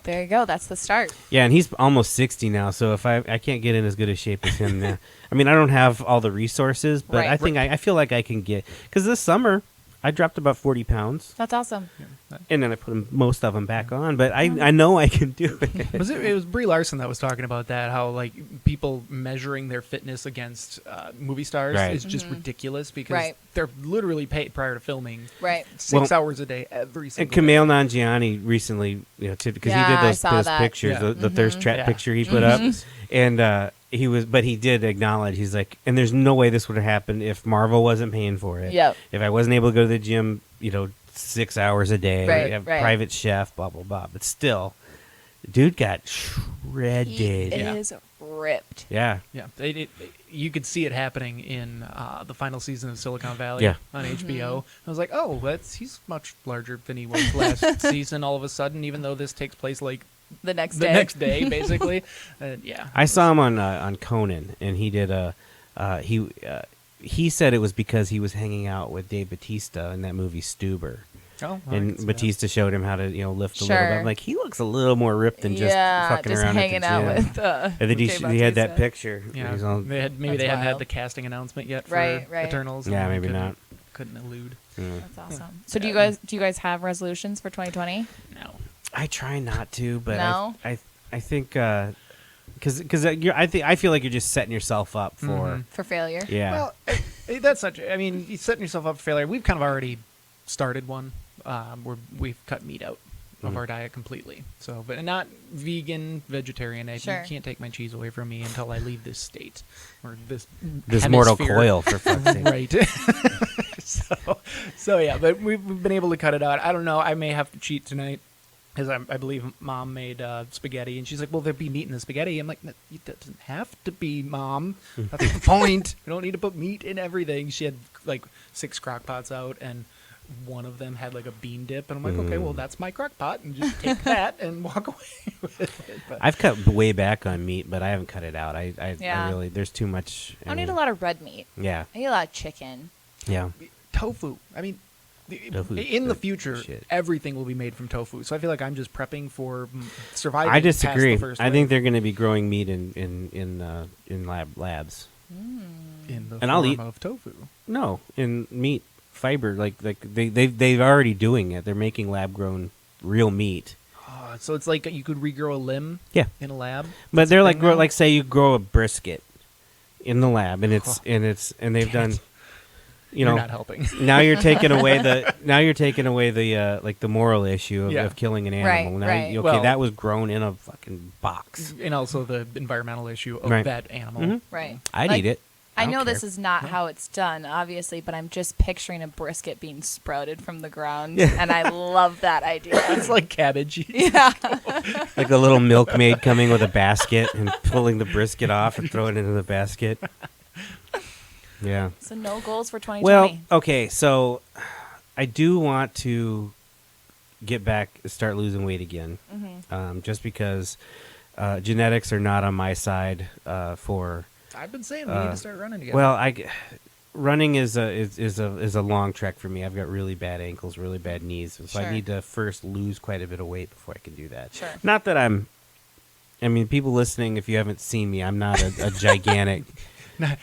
There you go. That's the start. Yeah, and he's almost 60 now. So if I can't get in as good a shape as him now. I mean, I don't have all the resources, but Right. I think I feel like I can get, because this summer I dropped about 40 pounds. That's awesome. And then I put most of them back on, but I know I can do it. It was Brie Larson that was talking about that, how like people measuring their fitness against movie stars Right. is just ridiculous because Right. they're literally paid prior to filming Right. 6 Well, hours a day every And single Kumail Nanjiani recently, because he Yeah, did I those saw his that. pictures, Yeah. the thirst trap Yeah. picture he put up, and he did acknowledge, he's like, and there's no way this would have happened if Marvel wasn't paying for it. Yep. If I wasn't able to go to the gym, 6 hours a day, Right, have right. private chef, blah blah blah. But still, dude got shredded. He Yeah. is ripped. Yeah. Yeah, you could see it happening in the final season of Silicon Valley Yeah. on HBO. I was like, oh, he's much larger than he was last season. All of a sudden, even though this takes place like The next the day. next day, basically. Yeah, I saw him on Conan, and he did he said it was because he was hanging out with Dave Bautista in that movie Stuber. Oh, And Batista showed him how to, lift a little bit. Sure. I'm like, he looks a little more ripped than just fucking just around hanging at the out gym. with. And then Dave he had that Bautista. picture. Yeah, He's all, they hadn't That's had wild. the casting announcement yet for Right, right. Eternals. Yeah, and maybe not. Couldn't elude. That's awesome. So do you guys have resolutions for 2020? No. I try not to, but No? I think because I feel like you're just setting yourself up for For failure? yeah. Well, that's such. I mean, you're setting yourself up for failure. We've kind of already started one. Where we've cut meat out of our diet completely. So, but not vegan, vegetarian. You Sure. can't take my cheese away from me until I leave this state or this mortal hemisphere. coil, for fuck's sake. Right. so yeah, but we've been able to cut it out. I don't know. I may have to cheat tonight. Because I believe Mom made spaghetti, and she's like, "Will there be meat in the spaghetti?" I'm like, "No, "It doesn't have to be, Mom. That's the point. We don't need to put meat in everything." She had like 6 crock pots out, and one of them had like a bean dip, and I'm like, okay, well that's my crock pot, and just take that and walk away with it. But I've cut way back on meat, but I haven't cut it out. I Yeah. really, there's too much. I don't eat a lot of red meat. Yeah, I eat a lot of chicken. yeah. tofu. I mean, Tofu's in the good future, shit. everything will be made from tofu. So I feel like I'm just prepping for surviving. I past disagree. the first I wave. think they're going to be growing meat in labs. in the and I'll form eat- of tofu. No, in meat fiber. Like they've already doing it. They're making lab grown real meat. So it's like you could regrow a limb Yeah, in a lab. but That's they're a like thing grow, now? like say you grow a brisket in the lab, and Oh, they've damn done. it. You You're know, not helping. now you're taking away the like the moral issue Yeah. of killing an Right, animal. Now, right. okay, Well- that was grown in a fucking box. And also the environmental issue of Right. that animal. Mhm. Right. I'd Like, eat it. I don't know this care. is not how it's done, obviously, but I'm just picturing a brisket being sprouted from the ground, Yeah. and I love that idea. It's like cabbage. Yeah. Like a little milkmaid coming with a basket and pulling the brisket off and throwing it into the basket. Yeah. So no goals for 2020. Well, okay, so I do want to get back, start losing weight again, just because genetics are not on my side for. I've been saying we need to start running again. Well, running is a long trek for me. I've got really bad ankles, really bad knees, so I Sure. need to first lose quite a bit of weight before I can do that. Sure. Not that I mean, people listening, if you haven't seen me, I'm not a gigantic.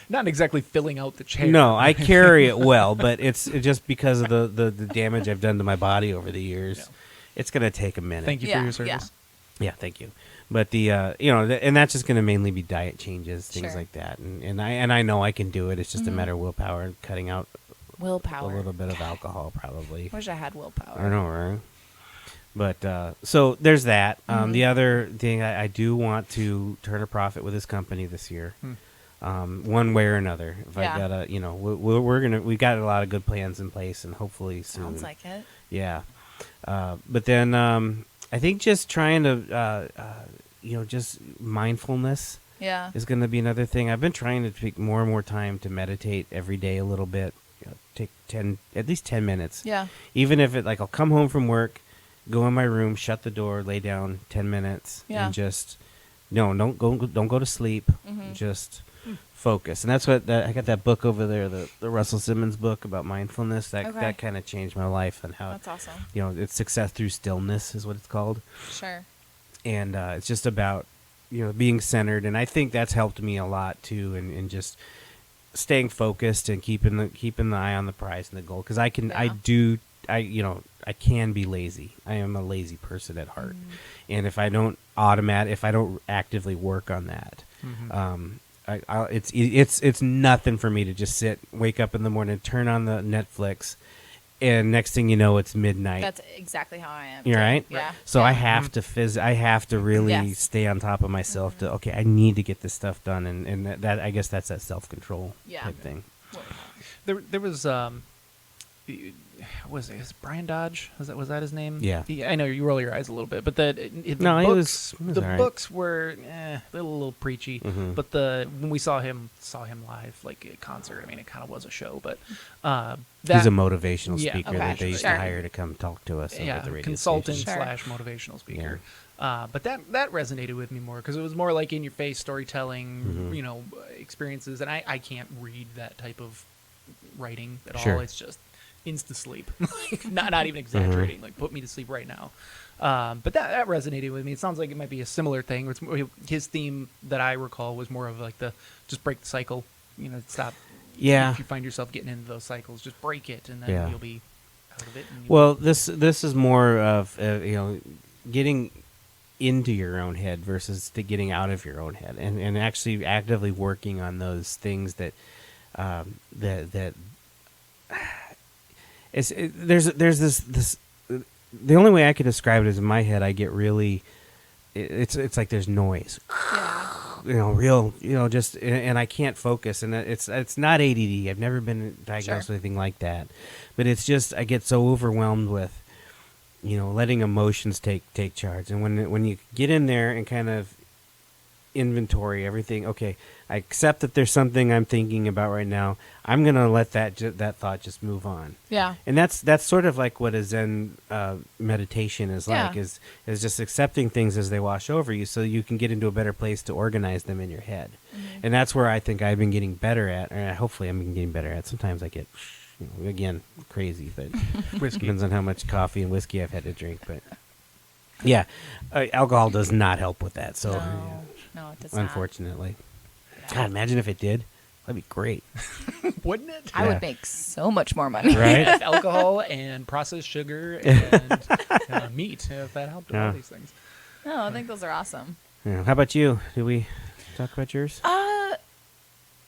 not exactly filling out the chair. No, I carry it well, but it's just because of the damage I've done to my body over the years. Yeah. It's going to take a minute. Thank you Yeah, for your service. Yeah, thank you. But and that's just going to mainly be diet changes, things Sure. like that. And I know I can do it. It's just a matter of willpower and cutting out Willpower. a little bit of alcohol, probably. Wish I had willpower. I know, right? But so there's that. The other thing, I do want to turn a profit with this company this year, one way or another. If Yeah. I gotta, we got a lot of good plans in place, and hopefully soon. Sounds like it. Yeah. But then I think just trying to, just mindfulness Yeah. is going to be another thing. I've been trying to take more and more time to meditate every day a little bit. Take at least 10 minutes. Yeah. Even if I'll come home from work, go in my room, shut the door, lay down 10 minutes, Yeah. and just don't go to sleep. Mm-hmm. Just focus. And that's what I got that book over there, the Russell Simmons book about mindfulness. That Okay. kind of changed my life and how That's awesome. it's success through stillness is what it's called. Sure. And it's just about being centered, and I think that's helped me a lot too, and just staying focused and keeping the eye on the prize and the goal, because I can I can be lazy. I am a lazy person at heart, and if I don't actively work on that, it's nothing for me to just wake up in the morning, turn on the Netflix, and next thing you know, it's midnight. That's exactly how I am. You're too. right. Yeah. So I Yeah. have to I have to really Yes. stay on top of myself. To okay, I need to get this stuff done, and that I guess that's that self control Yeah. type thing. There was was it Brian Dodge? Was that his name? Yeah. I know you roll your eyes a little bit, but the No, it books, was the all right. books were a little preachy. Mhm. But when we saw him live, like at concert, I mean, it kind of was a show. But He's a motivational Yeah. speaker Okay. that they used Sure. to hire to come talk to us. over the radio consultant station. Sure. / motivational speaker. But that resonated with me more because it was more like in your face storytelling, Mhm. Experiences, and I can't read that type of writing at Sure. all. It's just insta sleep, not even exaggerating. Like put me to sleep right now. But that resonated with me. It sounds like it might be a similar thing. His theme that I recall was more of like the just break the cycle. Stop. Yeah. If you find yourself getting into those cycles, just break it, and then Yeah. you'll be out of it. And Well, this is more of getting into your own head versus to getting out of your own head, and actually actively working on those things that there's this the only way I could describe it is in my head I get really it's like there's noise, Yeah. just and I can't focus, and it's not ADD. I've never been diagnosed Sure. with anything like that, but it's just I get so overwhelmed with letting emotions take charge, and when you get in there and kind of inventory everything. Okay, I accept that there's something I'm thinking about right now. I'm gonna let that thought just move on. Yeah. And that's sort of like what a Zen meditation is like. Yeah. Is just accepting things as they wash over you, so you can get into a better place to organize them in your head. And that's where I think I've been getting better at, or hopefully I'm getting better at. Sometimes I get, again, crazy, but Whiskey. depends on how much coffee and whiskey I've had to drink. But yeah, alcohol does not help with that. So No, it does not. unfortunately, God, imagine if it did. That'd be great, Wouldn't it? I Yeah. would make so much more money. right? If alcohol and processed sugar and meat, if that helped with Yeah. all these things. No, I think those are awesome. Yeah. How about you? Did we talk about yours?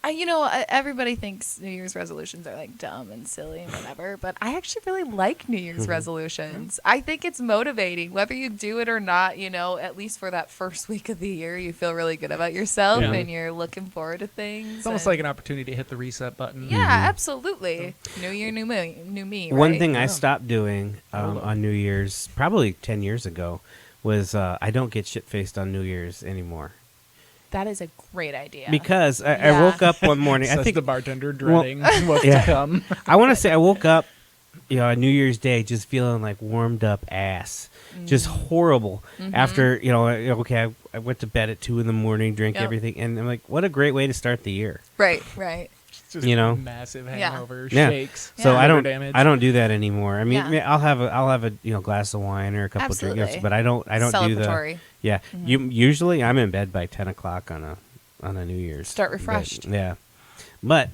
Everybody thinks New Year's resolutions are like dumb and silly and whatever, but I actually really like New Year's resolutions. I think it's motivating, whether you do it or not. At least for that first week of the year, you feel really good about yourself Yeah. and you're looking forward to things. It's almost and- like an opportunity to hit the reset button. yeah, absolutely. New year, new me. Right? One thing I Yeah. stopped doing on New Year's, probably 10 years ago, was I don't get shit-faced on New Year's anymore. That is a great idea. Because I Yeah. woke up one morning. Says I think the bartender dreading what's yeah. to come. I want to say I woke up, on New Year's Day, just feeling like warmed up ass, just horrible. After I went to bed at 2 a.m, drank Yep. everything, and I'm like, what a great way to start the year. right. Just massive Yeah. hangover, Yeah. shakes. So I liver don't damage. I don't do that anymore. I mean, Yeah. I'll have a glass of wine or a couple drinks, Absolutely. but I don't do the Celebratory. yeah. Usually I'm in bed by 10 o'clock on a New Year's. Start But, refreshed. yeah, but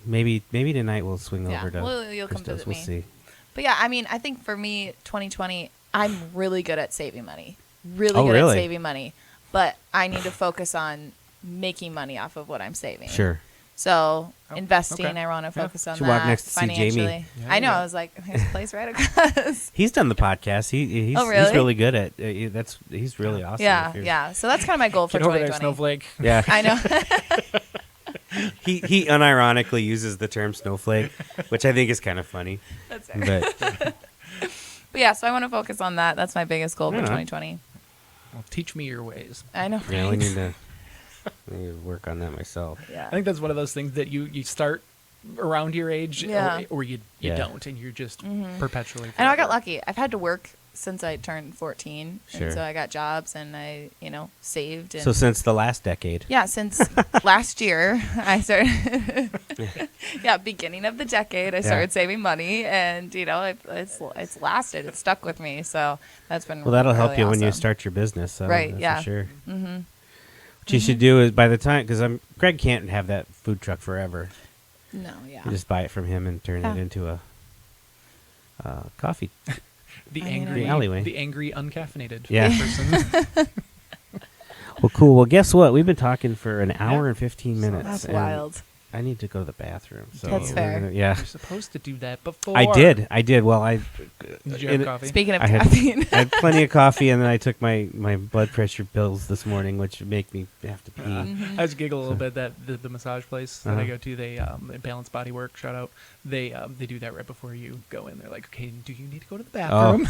maybe tonight we'll swing Yeah. over to. Well, you'll come Christos. visit We'll me. see. But yeah, I mean, I think for me, 2020, I'm really good at saving money. Really Oh, good really? at saving money. But I need to focus on making money off of what I'm saving. Sure. So investing, okay. I want to focus on Should that walk next to see Jamie. financially. Yeah, I know. yeah. I was like, there's a place right across. He's done the podcast. He's Oh, really? he's really good at he's really awesome. yeah, If you're- yeah. So that's kind of my goal for Get over there, 2020. snowflake. Yeah. I know. he unironically uses the term snowflake, which I think is kind of funny. That's fair. But But yeah, so I want to focus on that. That's my biggest goal for Yeah. 2020. Well, teach me your ways. I know. yeah, we right? need to work on that myself. Yeah. I think that's one of those things that you start around your age, Yeah. or you Yeah. don't, and you're just perpetually. I know I got forever. lucky. I've had to work since I turned 14. Sure. And so I got jobs and I, saved. And So since the last decade. yeah, since last year, I started. Beginning of the decade, I started saving money, and it's lasted. It's stuck with me. So that's been Well, that'll help really you when you awesome. start your business. So Right, that's yeah. For sure. Mm-hmm. What you should do is by the time, because Greg can't have that food truck forever. No, yeah. You just buy it from him and turn Yeah. it into a coffee. The I mean, angry The alleyway. the angry uncaffeinated Yeah. person. Well, cool. Well, guess what? We've been talking for an hour and 15 minutes. That's and wild. I need to go to the bathroom. So That's we're fair. yeah. You're supposed to do that before. I did. Well, Did you have in- coffee? Speaking of I had- caffeine. I had plenty of coffee, and then I took my blood pressure pills this morning, which make me have to pee. Mm-hmm. I just giggle a little bit that the massage place that I Uh-huh. go to, they Balance Body Work, shout out. They do that right before you go in. They're like, okay, do you need to go to the bathroom?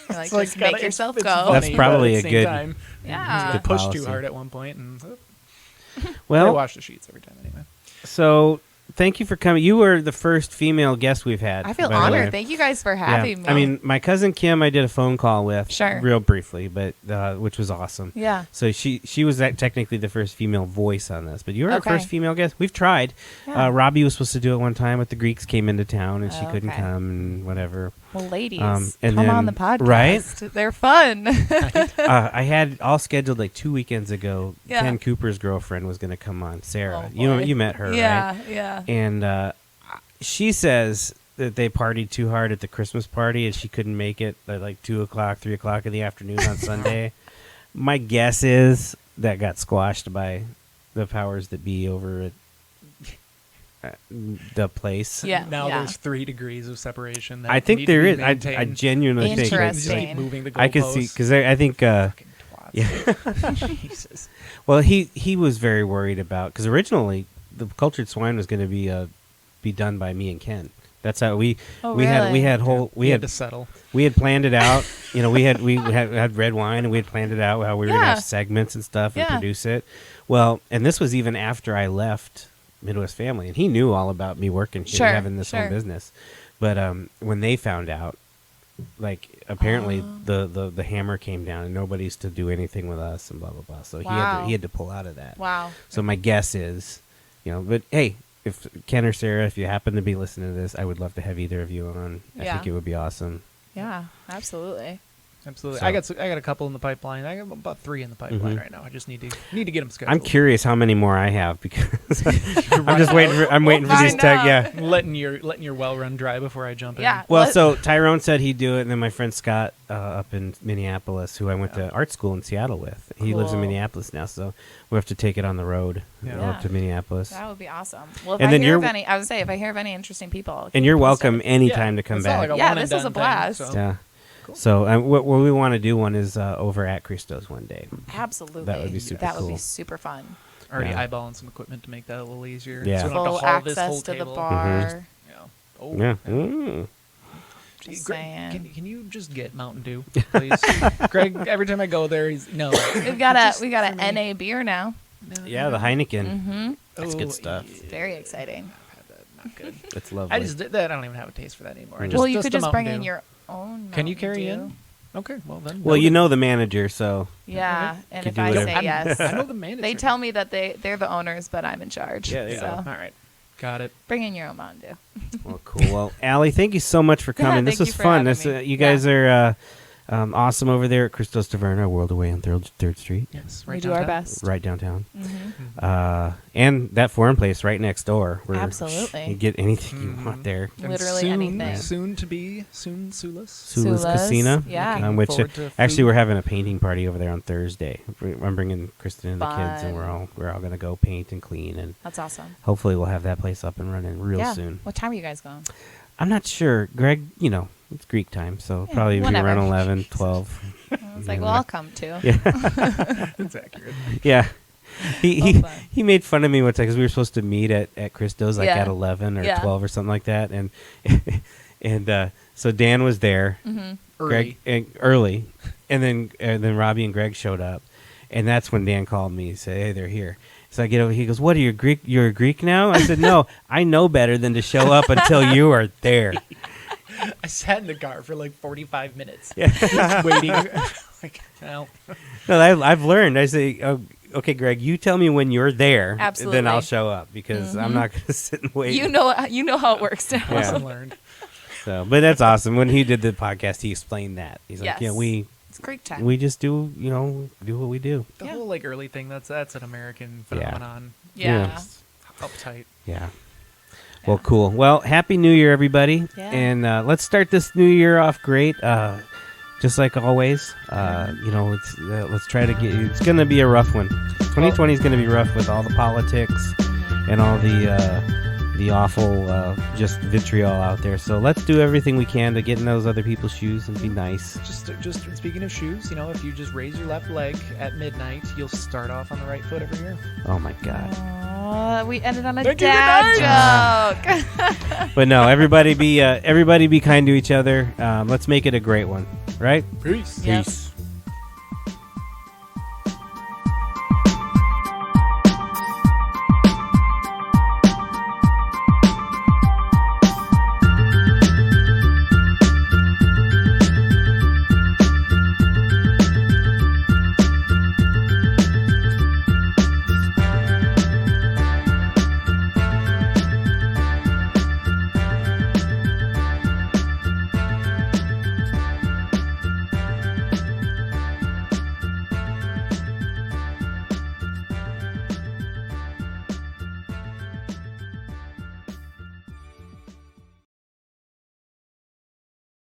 You're like, It's like, just gotta- make yourself it's go. funny, That's but probably at the a same good- time, Yeah. I Good pushed policy. too hard at one point, and I Well, wash the sheets every time anyway. so thank you for coming. You were the first female guest we've had. I feel by the way. honored. Thank you guys for Yeah. having me. I mean, my cousin Kim, I did a phone call with, Sure. real briefly, but which was awesome. yeah. So she was technically the first female voice on this, but you were our Okay. first female guest. We've tried. Yeah. Robbie was supposed to do it one time, but the Greeks came into town and she Oh, couldn't okay. come and whatever. Well, ladies, and come then- on the podcast. right? They're fun. I had all scheduled like 2 weekends ago. Yeah. Ken Cooper's girlfriend was going to come on, Sarah. Oh, you boy. you met her, yeah, right? yeah. And she says that they partied too hard at the Christmas party and she couldn't make it at like 2 o'clock, 3 o'clock in the afternoon on Sunday. My guess is that got squashed by the powers that be over at the place. Yeah. Now yeah. there's 3 degrees of separation. That I think need to there be is. I maintained. genuinely think Just Interesting. keep moving the goalposts. I could see because I think Fucking twats. yeah. Jesus. Well, he was very worried about because originally the cultured swine was going to be done by me and Ken That's how we Oh, we had really? We had to settle. we had planned it out. You know, we had red wine, and we had planned it out how we were going to Yeah. have segments and stuff and Yeah. produce it. Well, and this was even after I left Midwest Family, and he knew all about me working here, Sure, having this sure. home business. But when they found out, like apparently the hammer came down, and nobody's to do anything with us, and blah blah blah. So Wow. he had to pull out of that. Wow. So my guess is, you know, but hey, if Ken or Sarah, if you happen to be listening to this, I would love to have either of you on. I Yeah. think it would be awesome. Yeah, absolutely. Absolutely. So- I got a couple in the pipeline. I got about 3 in the pipeline right now. I just need to get them scheduled. I'm curious how many more I have because I'm just waiting for waiting for these find tag. out. Yeah. letting your well run dry before I jump in. Yeah. Well, Let- so Tyrone said he'd do it, and then my friend Scott up in Minneapolis, who I went to art school in Seattle with, he lives in Cool. Minneapolis now, so we have to take it on the road Yeah. go up to Minneapolis. That would be awesome. Well, if And I then hear of you're- any, I would say if I hear of any interesting people, I'll And keep you're you posted. welcome anytime to come It's not back. like a Yeah, one and this was done a blast. Thing, so. Yeah. Cool. So what we want to do one is over at Christo's one day. Absolutely. That would be super That would cool. be super fun. Already Yeah. eyeballing some equipment to make that a little easier. Yeah. So we don't have Full to haul this whole access to the table. bar. Yeah. Oh. Yeah. Mm. Just Greg, saying. can you just get Mountain Dew, please? Greg, every time I go there, he's no. We've got a Just we got for a me. NA beer now. No, Yeah, the Heineken. Mm-hmm. That's Oh, good stuff. Very exciting. Not good. It's lovely. I just did that. I don't even have a taste for that anymore. Mm. Just, well, you just could the just bring Mountain in Dew. your own. Can you Mountain carry Dew. in? Okay, well then. well, you noted. know the manager, so Yeah, and Could if do I whatever. say yes, I know the manager. they tell me that they're the owners, but I'm in charge. Yeah, there you so go. All right, got it. bring in your own Mountain Dew. well, cool. Well, Allie, thank you so much for Yeah, coming. This thank was you for fun. having This me. you guys are awesome over there at Christos Taverna, a world away on Third Street, Yes, we right do our downtown. best. right downtown. Mm-hmm. And that foreign place right next door. Where Absolutely. you get anything you Mhm. want there. And Literally soon, anything. Soon to be Sula's. Sula's Sula's, Casino. yeah. Looking Which forward to actually food. we're having a painting party over there on Thursday. I'm bringing Kristen and the kids, and Fun. we're all gonna go paint and clean, and That's awesome. hopefully we'll have that place up and running real Yeah. soon. What time are you guys going? I'm not sure, Greg. You know, it's Greek time, so Yeah, probably be whatever. around 11, 12. I was like, Yeah. well, I'll come too. Yeah, That's accurate. yeah. He Well, fun. he made fun of me one time because we were supposed to meet at Christo's like Yeah. at 11 or Yeah. 12 or something like that, and and so Dan was there, Mm-hmm. Greg early, and then Robbie and Greg showed up, and that's when Dan called me and said, "Hey, they're here." So I get over. He goes, "What are you Greek? You're a Greek now?" I said, "No, I know better than to show up until you are there." I sat in the car for like 45 minutes, Yeah. just waiting. Like, well, No, I've learned. I say, oh, "Okay, Greg, you tell me when you're there, then Absolutely. I'll show up because I'm not going to sit and wait." You know how it works now. Yeah. lesson learned. So, but that's awesome. When he did the podcast, he explained that. He's like, Yes. "Yeah, It's Greek time. we just do what we do." The Yeah. whole like early thing. That's an American Yeah. phenomenon. yeah. Uptight. Yeah. Well, cool. Well, happy New Year, everybody, Yeah. and let's start this new year off great. Just like always, let's try to get. It's going to be a rough one. 2020 is going to be rough with all the politics and all the awful just vitriol out there. So let's do everything we can to get in those other people's shoes and be nice. Just speaking of shoes, if you just raise your left leg at midnight, you'll start off on the right foot every year. Oh my God. Aw, we ended on a Thank you, dad joke. But no, everybody be kind to each other. Let's make it a great one, right? Peace. Yep. Peace.